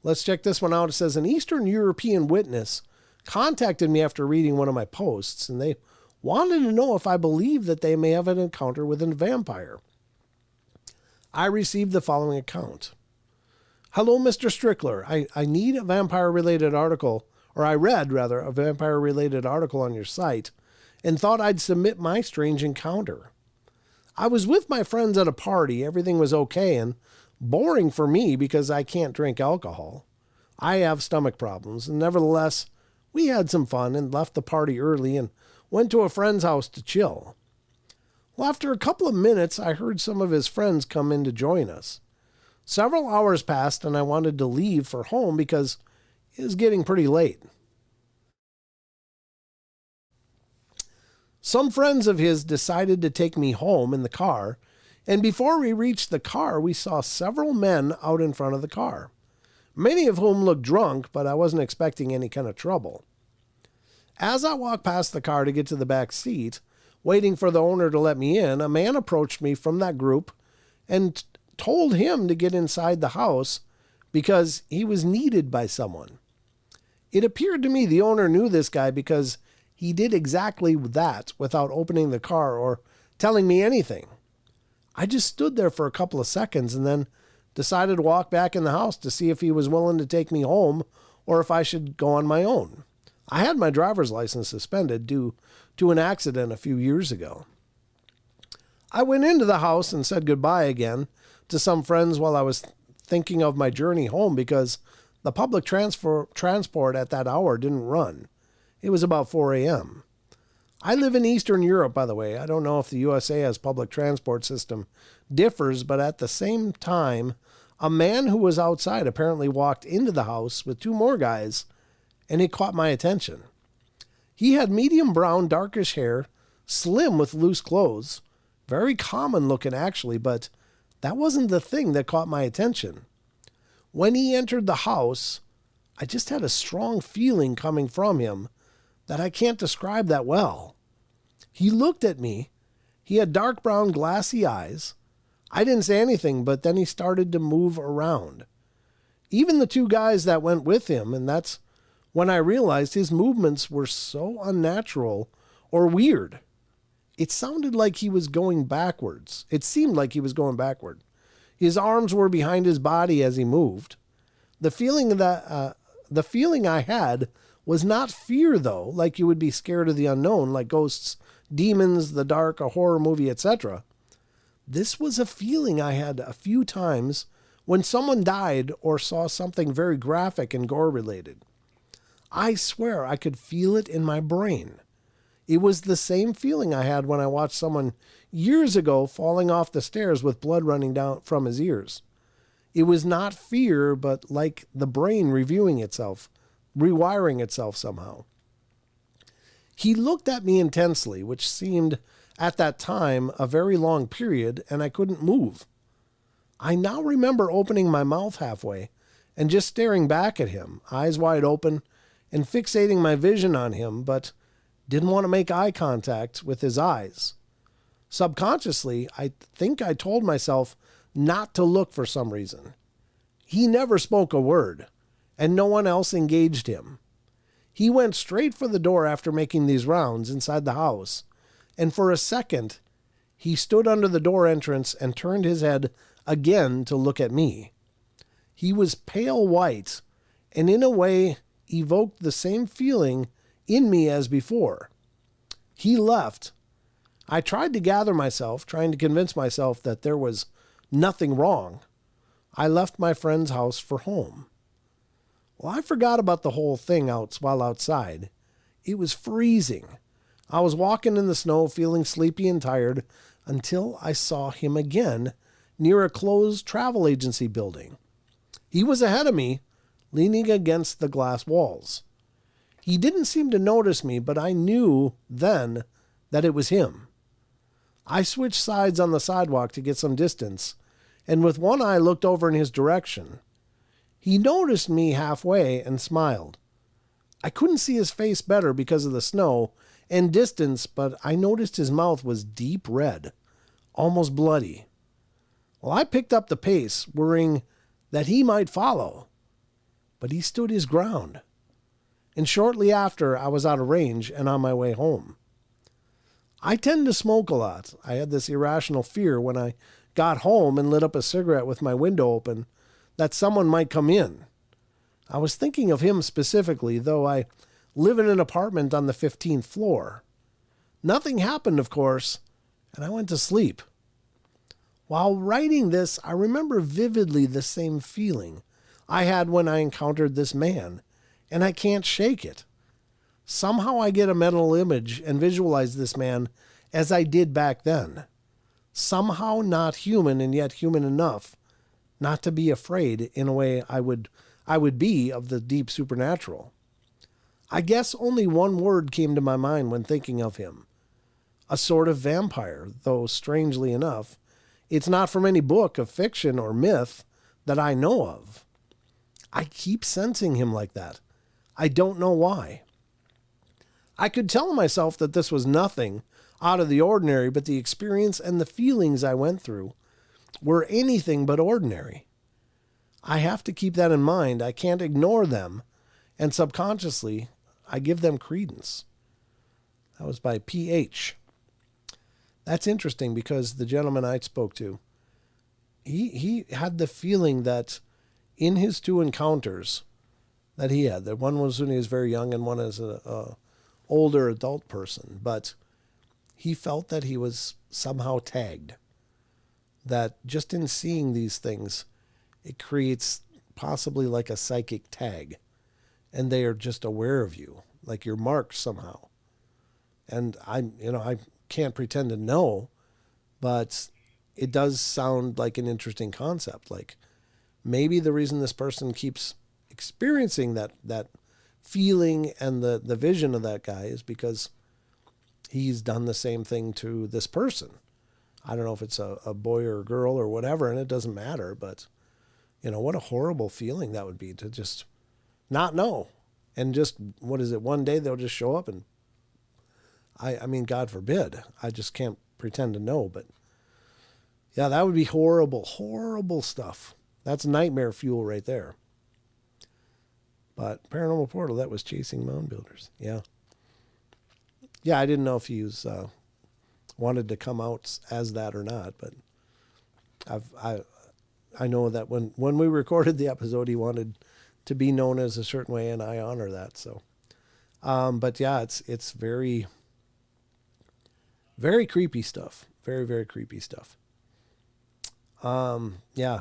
let's check this one out. It says, an Eastern European witness contacted me after reading one of my posts, and they wanted to know if I believe that they may have an encounter with a vampire. I received the following account. Hello, Mr. Strickler. I need a vampire-related article, or I read, rather, a vampire-related article on your site and thought I'd submit my strange encounter. I was with my friends at a party. Everything was okay and boring for me because I can't drink alcohol. I have stomach problems, and nevertheless, we had some fun and left the party early and went to a friend's house to chill. Well, after a couple of minutes, I heard some of his friends come in to join us. Several hours passed, and I wanted to leave for home because it was getting pretty late. Some friends of his decided to take me home in the car, and before we reached the car, we saw several men out in front of the car, many of whom looked drunk, but I wasn't expecting any kind of trouble. As I walked past the car to get to the back seat, waiting for the owner to let me in, a man approached me from that group and told him to get inside the house because he was needed by someone. It appeared to me the owner knew this guy because he did exactly that without opening the car or telling me anything. I just stood there for a couple of seconds and then decided to walk back in the house to see if he was willing to take me home or if I should go on my own. I had my driver's license suspended due to an accident a few years ago. I went into the house and said goodbye again to some friends while I was thinking of my journey home because the public transport at that hour didn't run. It was about 4 a.m. I live in Eastern Europe, by the way. I don't know if the USA has public transport system differs, but at the same time, a man who was outside apparently walked into the house with two more guys, and it caught my attention. He had medium brown, darkish hair, slim with loose clothes, very common looking actually, but that wasn't the thing that caught my attention. When he entered the house, I just had a strong feeling coming from him that I can't describe that well. He looked at me. He had dark brown, glassy eyes. I didn't say anything, but then he started to move around. Even the two guys that went with him, and that's when I realized his movements were so unnatural or weird. It sounded like he was going backwards. It seemed like he was going backward. His arms were behind his body as he moved. The feeling I had was not fear, though, like you would be scared of the unknown, like ghosts, demons, the dark, a horror movie, etc. This was a feeling I had a few times when someone died or saw something very graphic and gore-related. I swear I could feel it in my brain. It was the same feeling I had when I watched someone years ago falling off the stairs with blood running down from his ears. It was not fear, but like the brain reviewing itself, rewiring itself somehow. He looked at me intensely, which seemed at that time a very long period, and I couldn't move. I now remember opening my mouth halfway and just staring back at him, eyes wide open, and fixating my vision on him, but didn't want to make eye contact with his eyes. Subconsciously, I think I told myself not to look for some reason. He never spoke a word, and no one else engaged him. He went straight for the door after making these rounds inside the house, and for a second, he stood under the door entrance and turned his head again to look at me. He was pale white, and in a way evoked the same feeling in me as before. He left. I tried to gather myself, trying to convince myself that there was nothing wrong. I left my friend's house for home. Well, I forgot about the whole thing while outside. It was freezing. I was walking in the snow, feeling sleepy and tired, until I saw him again near a closed travel agency building. He was ahead of me, leaning against the glass walls. He didn't seem to notice me, but I knew then that it was him. I switched sides on the sidewalk to get some distance, and with one eye looked over in his direction. He noticed me halfway and smiled. I couldn't see his face better because of the snow and distance, but I noticed his mouth was deep red, almost bloody. Well, I picked up the pace, worrying that he might follow, but he stood his ground. And shortly after, I was out of range and on my way home. I tend to smoke a lot. I had this irrational fear when I got home and lit up a cigarette with my window open that someone might come in. I was thinking of him specifically, though I live in an apartment on the 15th floor. Nothing happened, of course, and I went to sleep. While writing this, I remember vividly the same feeling I had when I encountered this man, and I can't shake it. Somehow I get a mental image and visualize this man as I did back then. Somehow not human and yet human enough not to be afraid in a way I would be of the deep supernatural. I guess only one word came to my mind when thinking of him. A sort of vampire, though strangely enough, it's not from any book of fiction or myth that I know of. I keep sensing him like that. I don't know why. I could tell myself that this was nothing out of the ordinary, but the experience and the feelings I went through were anything but ordinary. I have to keep that in mind. I can't ignore them, and subconsciously, I give them credence. That was by P.H. That's interesting because the gentleman I spoke to, he had the feeling that in his two encounters that he had, that one was when he was very young and one as a older adult person, but he felt that he was somehow tagged. That just in seeing these things, it creates possibly like a psychic tag, and they are just aware of you, like you're marked somehow. And I can't pretend to know, but it does sound like an interesting concept. Like maybe the reason this person keeps experiencing that feeling and the vision of that guy is because he's done the same thing to this person. I don't know if it's a boy or a girl or whatever, and it doesn't matter, but what a horrible feeling that would be to just not know. And just, what is it, one day they'll just show up and I mean, God forbid, I just can't pretend to know, but yeah, that would be horrible, horrible stuff. That's nightmare fuel right there. But Paranormal Portal, that was chasing mound builders. Yeah. Yeah, I didn't know if he was wanted to come out as that or not, but I know that when we recorded the episode, he wanted to be known as a certain way, and I honor that. So, but yeah, it's very, very creepy stuff. Very, very creepy stuff. Yeah,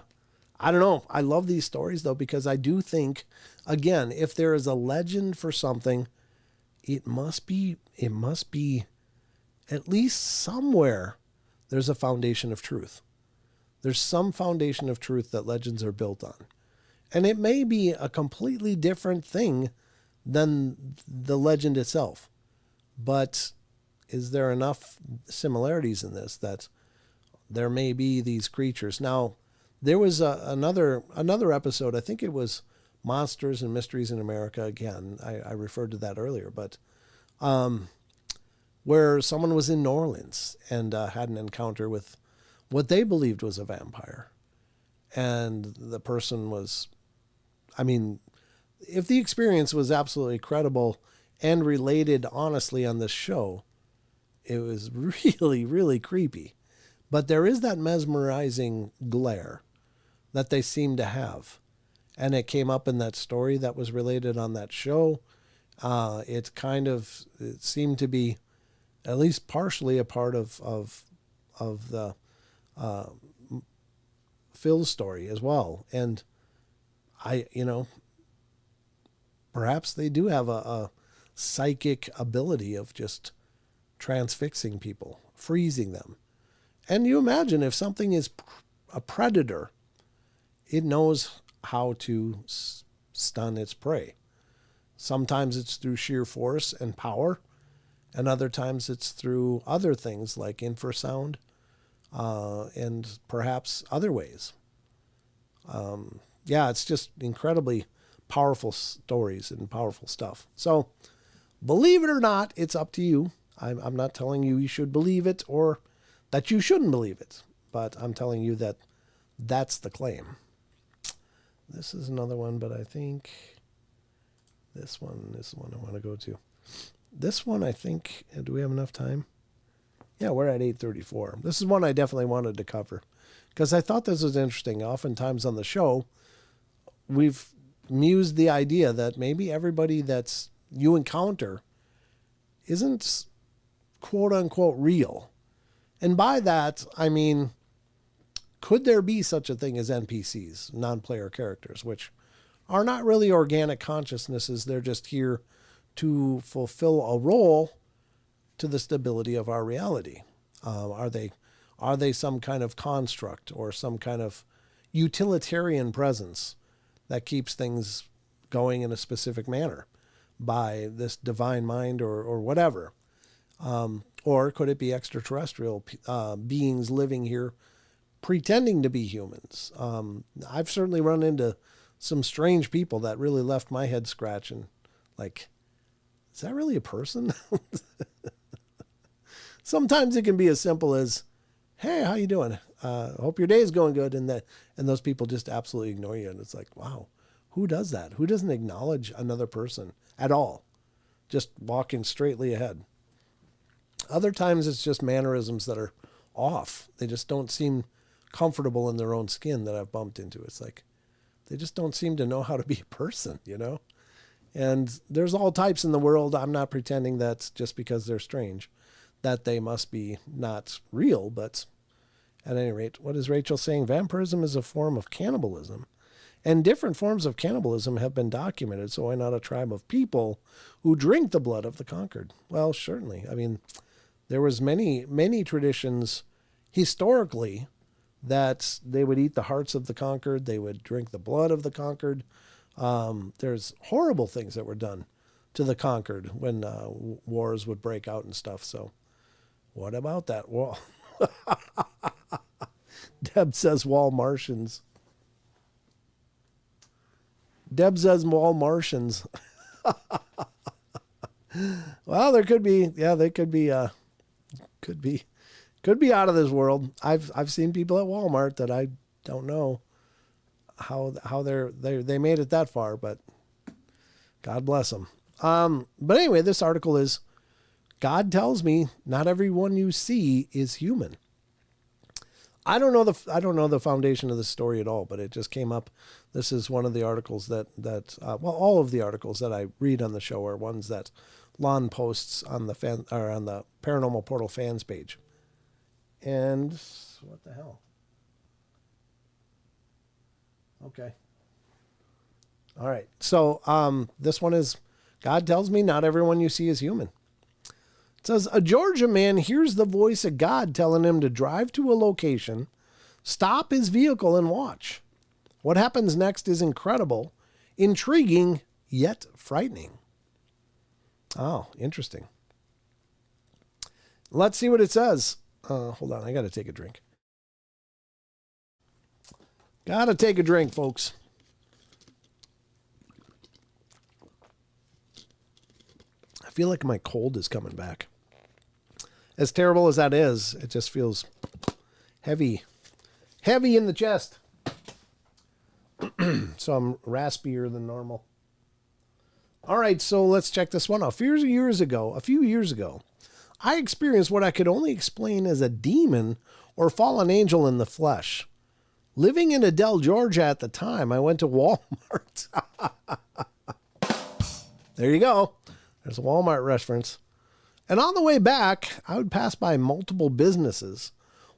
I don't know. I love these stories though, because I do think, again, if there is a legend for something, it must be at least somewhere there's a foundation of truth. There's some foundation of truth that legends are built on. And it may be a completely different thing than the legend itself. But is there enough similarities in this that there may be these creatures? Now, there was another episode, I think it was Monsters and Mysteries in America again. I referred to that earlier, but where someone was in New Orleans and had an encounter with what they believed was a vampire. And the person was, I mean, if the experience was absolutely credible and related honestly on this show, it was really, really creepy. But there is that mesmerizing glare that they seem to have. And it came up in that story that was related on that show. It seemed to be at least partially a part of the Phil's story as well. And perhaps they do have a psychic ability of just transfixing people, freezing them. And you imagine if something is a predator, it knows how to stun its prey. Sometimes it's through sheer force and power, and other times it's through other things like infrasound and perhaps other ways. Yeah, it's just incredibly powerful stories and powerful stuff. So believe it or not, it's up to you. I'm not telling you you should believe it or that you shouldn't believe it, but I'm telling you that that's the claim. This is another one, but I think this one is the one I want to go to. This one, I think, do we have enough time? Yeah, we're at 8:34. This is one I definitely wanted to cover because I thought this was interesting. Oftentimes on the show, we've mused the idea that maybe everybody that's you encounter isn't quote unquote real. And by that, I mean, could there be such a thing as NPCs, non-player characters, which are not really organic consciousnesses? They're just here to fulfill a role to the stability of our reality. Are they some kind of construct or some kind of utilitarian presence that keeps things going in a specific manner by this divine mind or whatever? Or could it be extraterrestrial beings living here pretending to be humans? I've certainly run into some strange people that really left my head scratching. Like, is that really a person? Sometimes it can be as simple as, hey, how you doing? Hope your day is going good. And those people just absolutely ignore you. And it's like, wow, who does that? Who doesn't acknowledge another person at all? Just walking straightly ahead. Other times it's just mannerisms that are off. They just don't seem comfortable in their own skin that I've bumped into. It's like, they just don't seem to know how to be a person, you know? And there's all types in the world. I'm not pretending that just because they're strange, that they must be not real. But at any rate, what is Rachel saying? Vampirism is a form of cannibalism. And different forms of cannibalism have been documented. So why not a tribe of people who drink the blood of the conquered? Well, certainly. I mean, there was many traditions historically that they would eat the hearts of the conquered. They would drink the blood of the conquered. There's horrible things that were done to the conquered when wars would break out and stuff. So what about that wall? Deb says wall Martians. Deb says wall Martians. Well, there could be, yeah, they could be out of this world. I've seen people at Walmart that I don't know how they made it that far, but God bless them. But anyway, this article is, God tells me not everyone you see is human. I don't know the foundation of the story at all, but it just came up. This is one of the articles that all of the articles that I read on the show are ones that Lon posts on the Paranormal Portal fans page. And what the hell? Okay. All right. So this one is, God tells me not everyone you see is human. It says, a Georgia man hears the voice of God telling him to drive to a location, stop his vehicle, and watch. What happens next is incredible, intriguing, yet frightening. Oh, interesting. Let's see what it says. Hold on, I got to take a drink. Got to take a drink, folks. I feel like my cold is coming back. As terrible as that is, it just feels heavy in the chest. So I'm raspier than normal. All right, so let's check this one out. A few years ago, I experienced what I could only explain as a demon or fallen angel in the flesh. Living in Adel, Georgia at the time, I went to Walmart. There you go. There's a Walmart reference. And on the way back, I would pass by multiple businesses,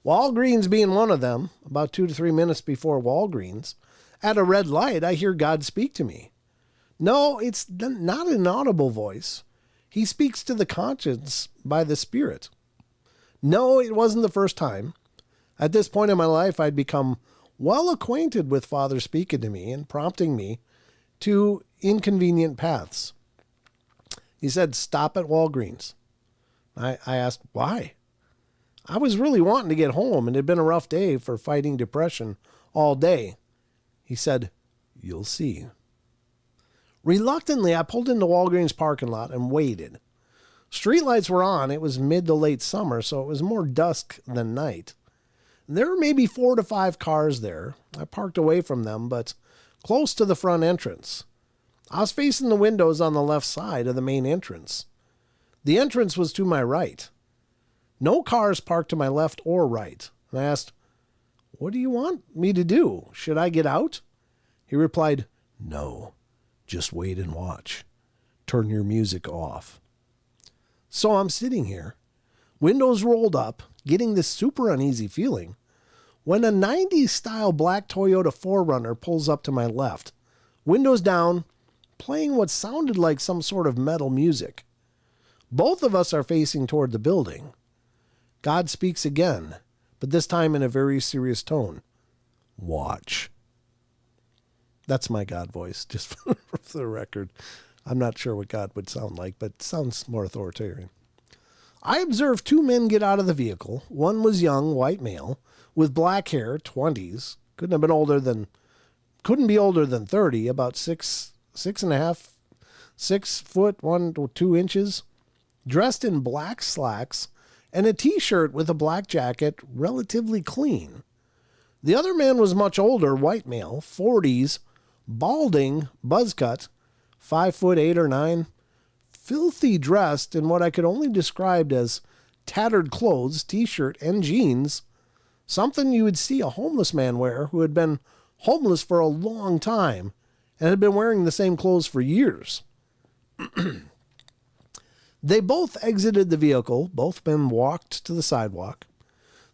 Walgreens being one of them, about 2 to 3 minutes before Walgreens. At a red light, I hear God speak to me. No, it's not an audible voice. He speaks to the conscience by the Spirit. No, it wasn't the first time. At this point in my life, I'd become well acquainted with Father speaking to me and prompting me to inconvenient paths. He said, stop at Walgreens. I asked, why? I was really wanting to get home, and it had been a rough day for fighting depression all day. He said, you'll see. Reluctantly, I pulled into Walgreens parking lot and waited. Streetlights were on. It was mid to late summer, so it was more dusk than night. There were maybe 4 to 5 cars there. I parked away from them, but close to the front entrance. I was facing the windows on the left side of the main entrance. The entrance was to my right. No cars parked to my left or right. And I asked, what do you want me to do? Should I get out? He replied, no, just wait and watch. Turn your music off. So I'm sitting here, windows rolled up, getting this super uneasy feeling, when a 90s style black Toyota 4Runner pulls up to my left, windows down, playing what sounded like some sort of metal music. Both of us are facing toward the building. God speaks again, but this time in a very serious tone. Watch. That's my God voice, just for the record. I'm not sure what God would sound like, but it sounds more authoritarian. I observed 2 men get out of the vehicle. One was young, white male, with black hair, 20s. Couldn't be older than 30, about 6'5", 6 foot 1 to 2 inches, dressed in black slacks and a t-shirt with a black jacket, relatively clean. The other man was much older, white male, 40s, balding, buzz cut, 5'8" or 9, filthy dressed in what I could only describe as tattered clothes, t-shirt, and jeans, something you would see a homeless man wear who had been homeless for a long time and had been wearing the same clothes for years. They both exited the vehicle. Both men walked to the sidewalk.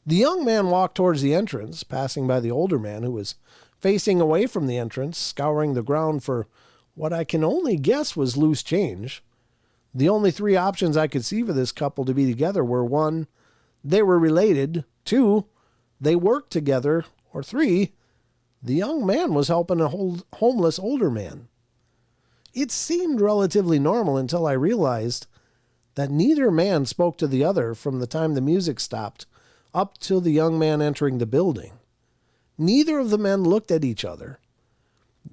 The young man walked towards the entrance, passing by the older man who was facing away from the entrance, scouring the ground for what I can only guess was loose change. The only 3 options I could see for this couple to be together were 1, they were related, 2, they worked together, or 3, the young man was helping a homeless older man. It seemed relatively normal until I realized that neither man spoke to the other from the time the music stopped up till the young man entering the building. Neither of the men looked at each other.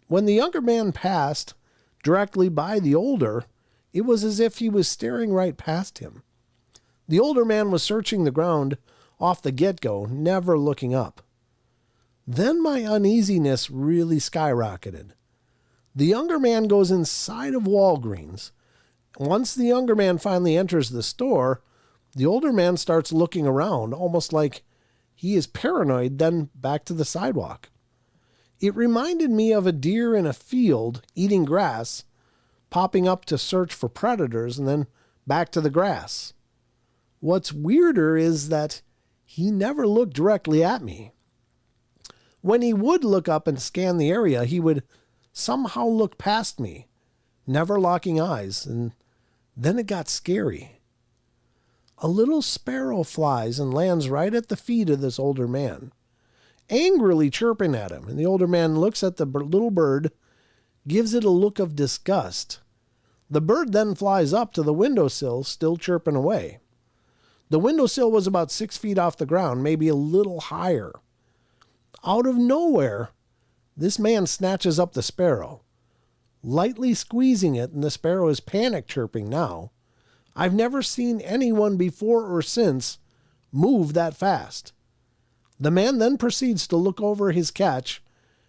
When the younger man passed directly by the older, it was as if he was staring right past him. The older man was searching the ground off the get-go, never looking up. Then my uneasiness really skyrocketed. The younger man goes inside of Walgreens. Once the younger man finally enters the store, the older man starts looking around, almost like he is paranoid, then back to the sidewalk. It reminded me of a deer in a field eating grass, popping up to search for predators, and then back to the grass. What's weirder is that he never looked directly at me. When he would look up and scan the area, he would somehow look past me, never locking eyes, and then it got scary. A little sparrow flies and lands right at the feet of this older man, angrily chirping at him, and the older man looks at the little bird, gives it a look of disgust. The bird then flies up to the windowsill, still chirping away. The windowsill was about 6 feet off the ground, maybe a little higher. Out of nowhere, this man snatches up the sparrow, lightly squeezing it, and the sparrow is panic chirping now. I've never seen anyone before or since move that fast. The man then proceeds to look over his catch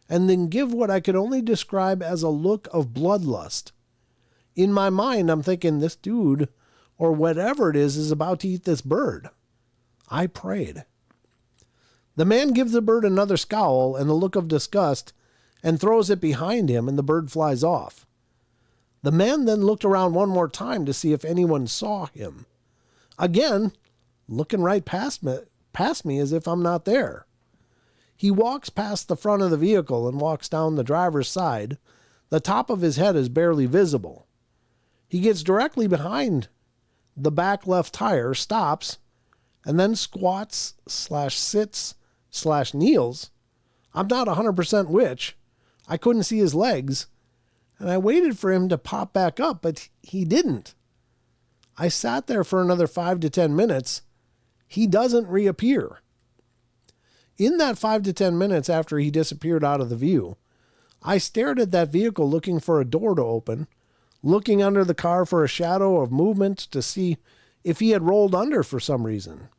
and then give what I could only describe as a look of bloodlust. In my mind, I'm thinking this dude, or whatever it is about to eat this bird. I prayed. The man gives the bird another scowl and a look of disgust and throws it behind him, and the bird flies off. The man then looked around one more time to see if anyone saw him. Again, looking right past me as if I'm not there. He walks past the front of the vehicle and walks down the driver's side. The top of his head is barely visible. He gets directly behind the back left tire, stops, and then squats/sits/kneels. I'm not 100% which. I couldn't see his legs. And I waited for him to pop back up, but he didn't. I sat there for another 5 to 10 minutes. He doesn't reappear. In that 5 to 10 minutes after he disappeared out of the view, I stared at that vehicle looking for a door to open, looking under the car for a shadow of movement to see if he had rolled under for some reason.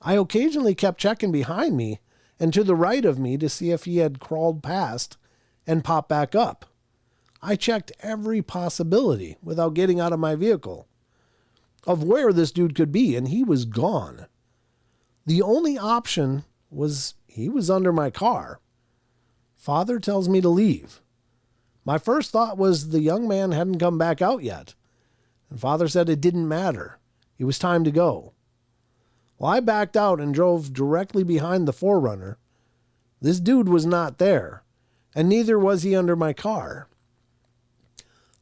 I occasionally kept checking behind me and to the right of me to see if he had crawled past and popped back up. I checked every possibility without getting out of my vehicle of where this dude could be, and he was gone. The only option was he was under my car. Father tells me to leave. My first thought was the young man hadn't come back out yet, and Father said it didn't matter. It was time to go. Well, I backed out and drove directly behind the 4Runner. This dude was not there, and neither was he under my car.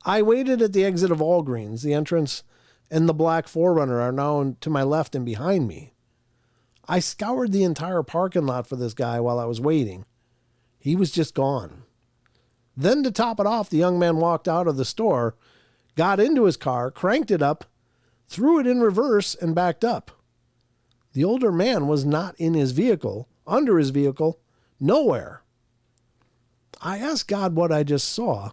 I waited at the exit of Allgreens. The entrance and the black 4Runner are now to my left and behind me. I scoured the entire parking lot for this guy while I was waiting. He was just gone. Then to top it off, the young man walked out of the store, got into his car, cranked it up, threw it in reverse, and backed up. The older man was not in his vehicle, under his vehicle, nowhere. I asked God what I just saw,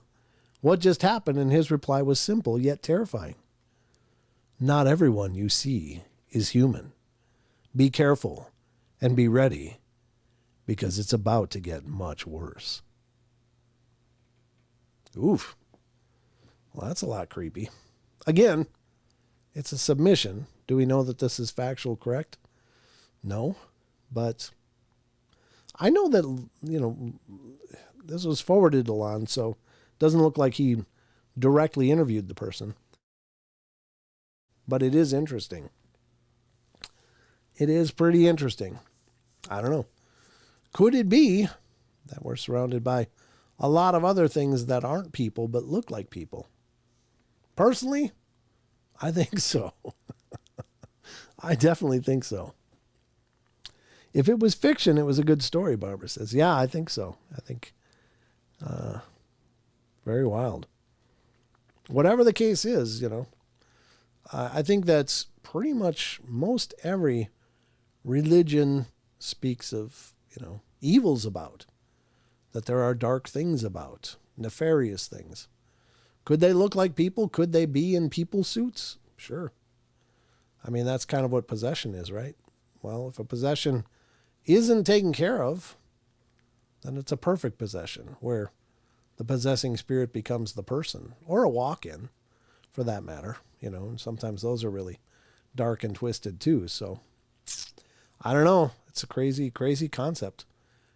what just happened, and his reply was simple yet terrifying. Not everyone you see is human. Be careful and be ready, because it's about to get much worse. Oof. Well, that's a lot creepy. Again, it's a submission. Do we know that this is factual correct? No. But I know that, this was forwarded to Lon, so it doesn't look like he directly interviewed the person. But it is interesting. It is pretty interesting. I don't know. Could it be that we're surrounded by a lot of other things that aren't people but look like people? Personally, I think so. I definitely think so. If it was fiction, it was a good story, Barbara says. Yeah, I think so. I think very wild. Whatever the case is, I think that's pretty much most every religion speaks of, evils about, that there are dark things about, nefarious things. Could they look like people? Could they be in people suits? Sure. I mean, that's kind of what possession is, right? Well, if a possession isn't taken care of, then it's a perfect possession where the possessing spirit becomes the person, or a walk-in for that matter, and sometimes those are really dark and twisted too. So I don't know. It's a crazy, crazy concept.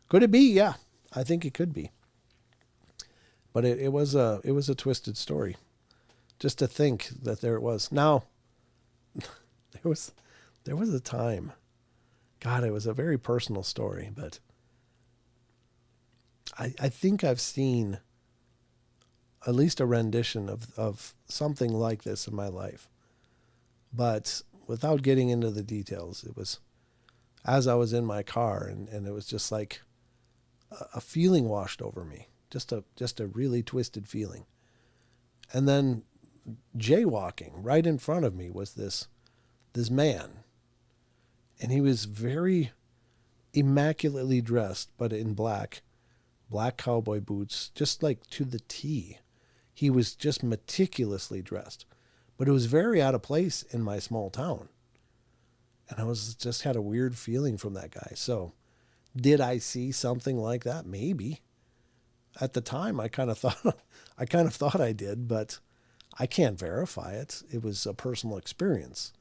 Could it be? Yeah, I think it could be. But it was a twisted story. Just to think that there it was. Now, there was a time. God, it was a very personal story, but I think I've seen at least a rendition of something like this in my life. But without getting into the details, it was as I was in my car, and it was just like a feeling washed over me. Just a really twisted feeling. And then jaywalking right in front of me was this man. And he was very immaculately dressed, but in black cowboy boots, just like to the T. He was just meticulously dressed. But it was very out of place in my small town. And I just had a weird feeling from that guy. So did I see something like that? Maybe. At the time, I kind of thought I did, but I can't verify it. It was a personal experience.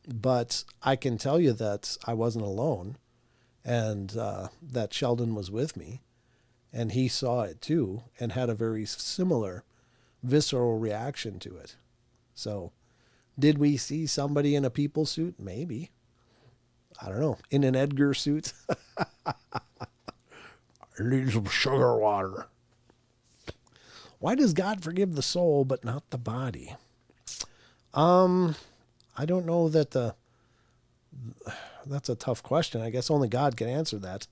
But I can tell you that I wasn't alone, and that Sheldon was with me, and he saw it too, and had a very similar visceral reaction to it. So, did we see somebody in a people suit? Maybe. I don't know. In an Edgar suit? I need some sugar water. Why does God forgive the soul but not the body? I don't know that that's a tough question. I guess only God can answer that.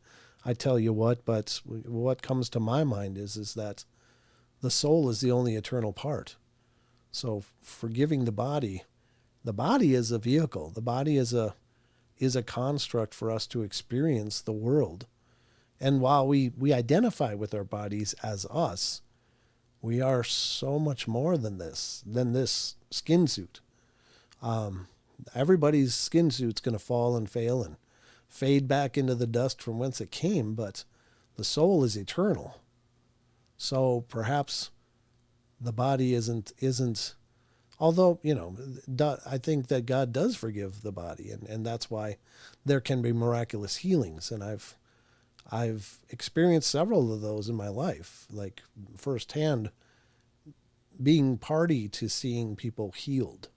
I tell you what, but what comes to my mind is that the soul is the only eternal part. So forgiving the body is a vehicle. The body is a construct for us to experience the world. And while we identify with our bodies as us, we are so much more than this skin suit. Everybody's skin suit's going to fall and fail and fade back into the dust from whence it came, but the soul is eternal. So perhaps the body isn't, although, I think that God does forgive the body, and that's why there can be miraculous healings. And I've experienced several of those in my life, like firsthand, being party to seeing people healed.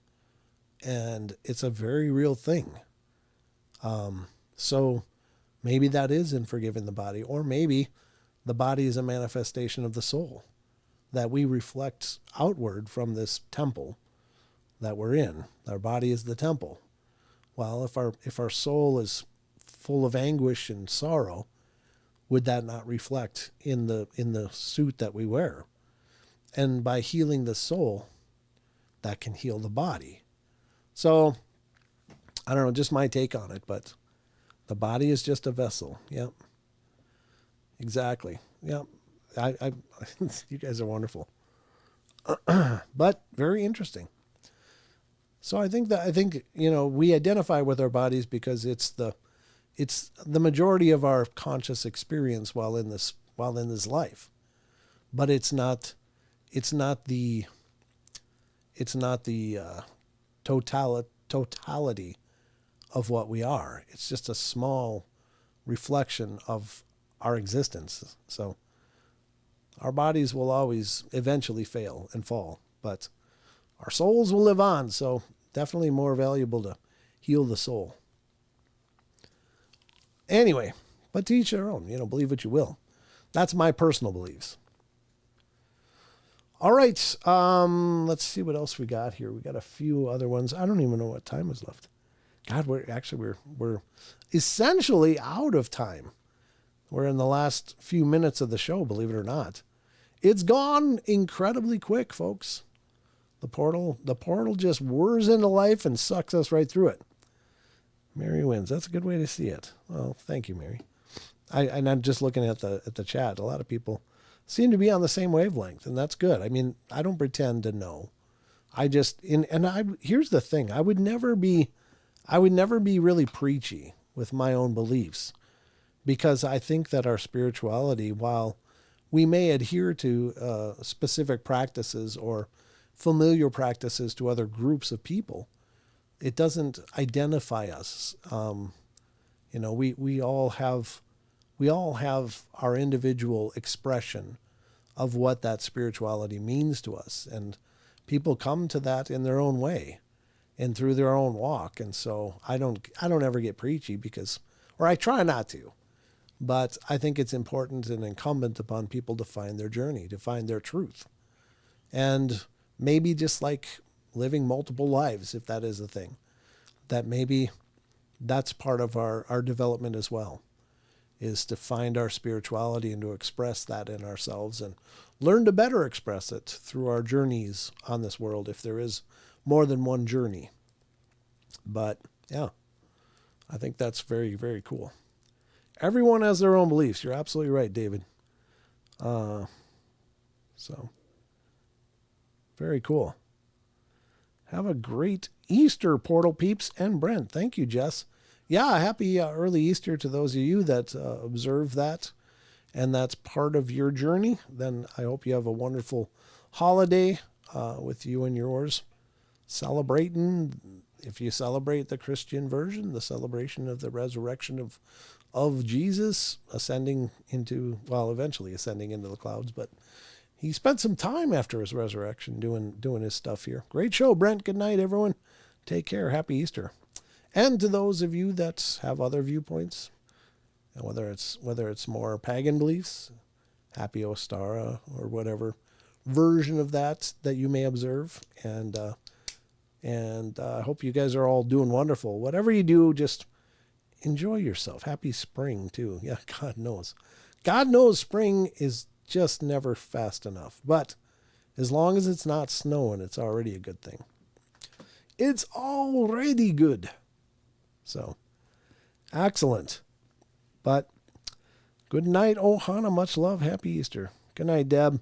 And it's a very real thing. So maybe that is in forgiving the body, or maybe the body is a manifestation of the soul that we reflect outward from this temple that we're in. Our body is the temple. Well, if our soul is full of anguish and sorrow, would that not reflect in the suit that we wear? And by healing the soul, that can heal the body. So, I don't know, just my take on it, but the body is just a vessel. Yep. Exactly. Yep. I you guys are wonderful. But very interesting. So I think we identify with our bodies because it's the majority of our conscious experience while in this life. But it's not the totality of what we are. It's just a small reflection of our existence. So our bodies will always eventually fail and fall, but our souls will live on. So definitely more valuable to heal the soul. Anyway, but to each their own, believe what you will. That's my personal beliefs. All right. Let's see what else we got here. We got a few other ones. I don't even know what time is left. God, we're essentially out of time. We're in the last few minutes of the show, believe it or not. It's gone incredibly quick, folks. The portal just whirs into life and sucks us right through it. Mary wins. That's a good way to see it. Well, thank you, Mary. I'm just looking at the chat. A lot of people seem to be on the same wavelength, and that's good. I mean, I don't pretend to know. Here's the thing. I would never be really preachy with my own beliefs, because I think that our spirituality, while we may adhere to specific practices or familiar practices to other groups of people, it doesn't identify us. We all have our individual expression of what that spirituality means to us, and people come to that in their own way and through their own walk. And so I don't ever get preachy or I try not to, but I think it's important and incumbent upon people to find their journey, to find their truth. And maybe just like living multiple lives, if that is a thing, that maybe that's part of our development as well, is to find our spirituality and to express that in ourselves and learn to better express it through our journeys on this world, if there is more than one journey. But yeah, I think that's very, very cool. Everyone has their own beliefs. You're absolutely right, David. So very cool. Have a great Easter, Portal peeps and Brent. Thank you, Jess. Yeah, happy early Easter to those of you that observe that, and that's part of your journey. Then I hope you have a wonderful holiday with you and yours, celebrating, if you celebrate the Christian version, the celebration of the resurrection of Jesus eventually ascending into the clouds. But he spent some time after his resurrection doing his stuff here. Great show, Brent. Good night, everyone. Take care. Happy Easter. And to those of you that have other viewpoints, and whether it's more pagan beliefs, Happy Ostara, or whatever version of that you may observe, and I hope you guys are all doing wonderful. Whatever you do, just enjoy yourself. Happy spring too. Yeah, God knows spring is just never fast enough. But as long as it's not snowing, it's already a good thing. It's already good. So, excellent. But good night, Ohana. Much love. Happy Easter. Good night, Deb.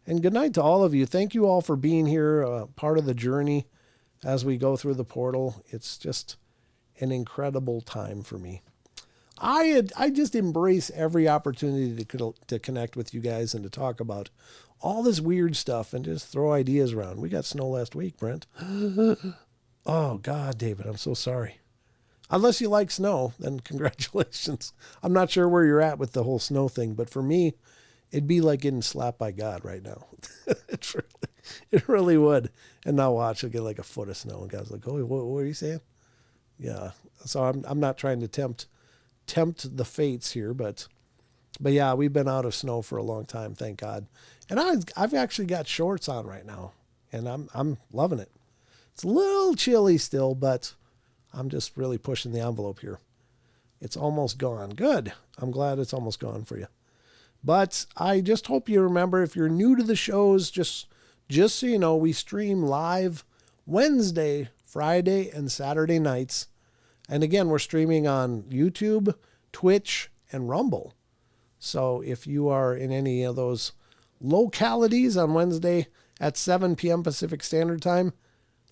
And good night to all of you. Thank you all for being here, part of the journey as we go through the portal. It's just an incredible time for me. I just embrace every opportunity to connect with you guys and to talk about all this weird stuff and just throw ideas around. We got snow last week, Brent. Oh, God, David, I'm so sorry. Unless you like snow, then congratulations. I'm not sure where you're at with the whole snow thing, but for me, it'd be like getting slapped by God right now. It really would. And now watch, I'll get like a foot of snow, and God's like, "Oh, what are you saying?" Yeah. So I'm not trying to tempt the fates here, but yeah, we've been out of snow for a long time, thank God. And I've actually got shorts on right now, and I'm loving it. It's a little chilly still, but I'm just really pushing the envelope here. It's almost gone. Good. I'm glad it's almost gone for you. But I just hope you remember, if you're new to the shows, just so you know, we stream live Wednesday, Friday, and Saturday nights. And again, we're streaming on YouTube, Twitch, and Rumble. So if you are in any of those localities on Wednesday at 7 p.m. Pacific Standard Time,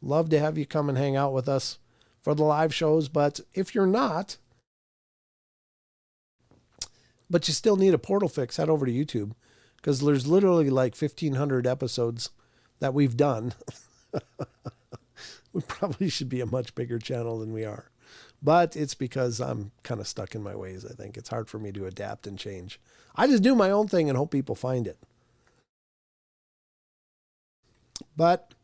love to have you come and hang out with us for the live shows. But if you're not, but you still need a portal fix, head over to YouTube, because there's literally like 1,500 episodes that we've done. We probably should be a much bigger channel than we are. But it's because I'm kind of stuck in my ways, I think. It's hard for me to adapt and change. I just do my own thing and hope people find it. But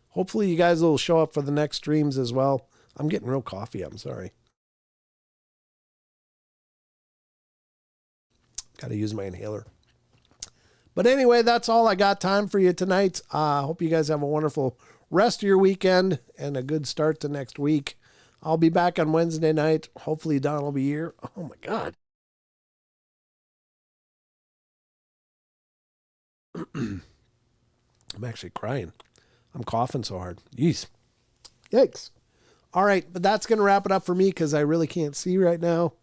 hopefully you guys will show up for the next streams as well. I'm getting real coffee. I'm sorry. Got to use my inhaler. But anyway, that's all I got time for you tonight. Hope you guys have a wonderful rest of your weekend and a good start to next week. I'll be back on Wednesday night. Hopefully Don will be here. Oh my God. I'm actually crying. I'm coughing so hard. Jeez. Yikes. All right, but that's going to wrap it up for me because I really can't see right now.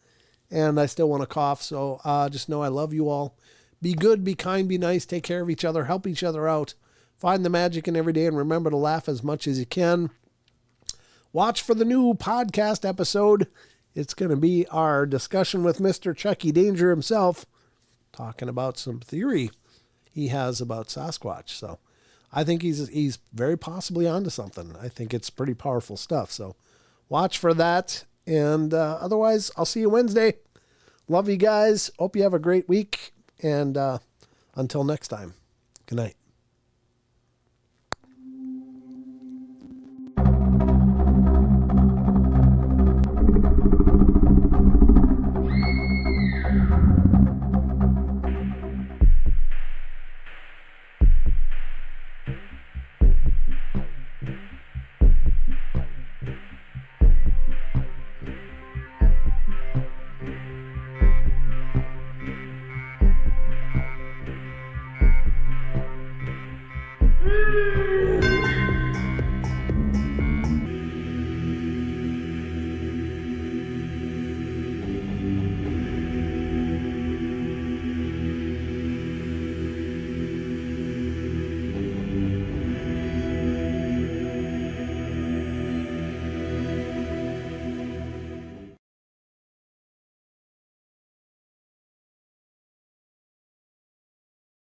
And I still want to cough. So just know I love you all. Be good, be kind, be nice. Take care of each other. Help each other out. Find the magic in every day and remember to laugh as much as you can. Watch for the new podcast episode. It's going to be our discussion with Mr. Chucky Danger himself, talking about some theory he has about Sasquatch. So I think he's very possibly onto something. I think it's pretty powerful stuff. So watch for that. And otherwise, I'll see you Wednesday. Love you guys. Hope you have a great week. And until next time, good night.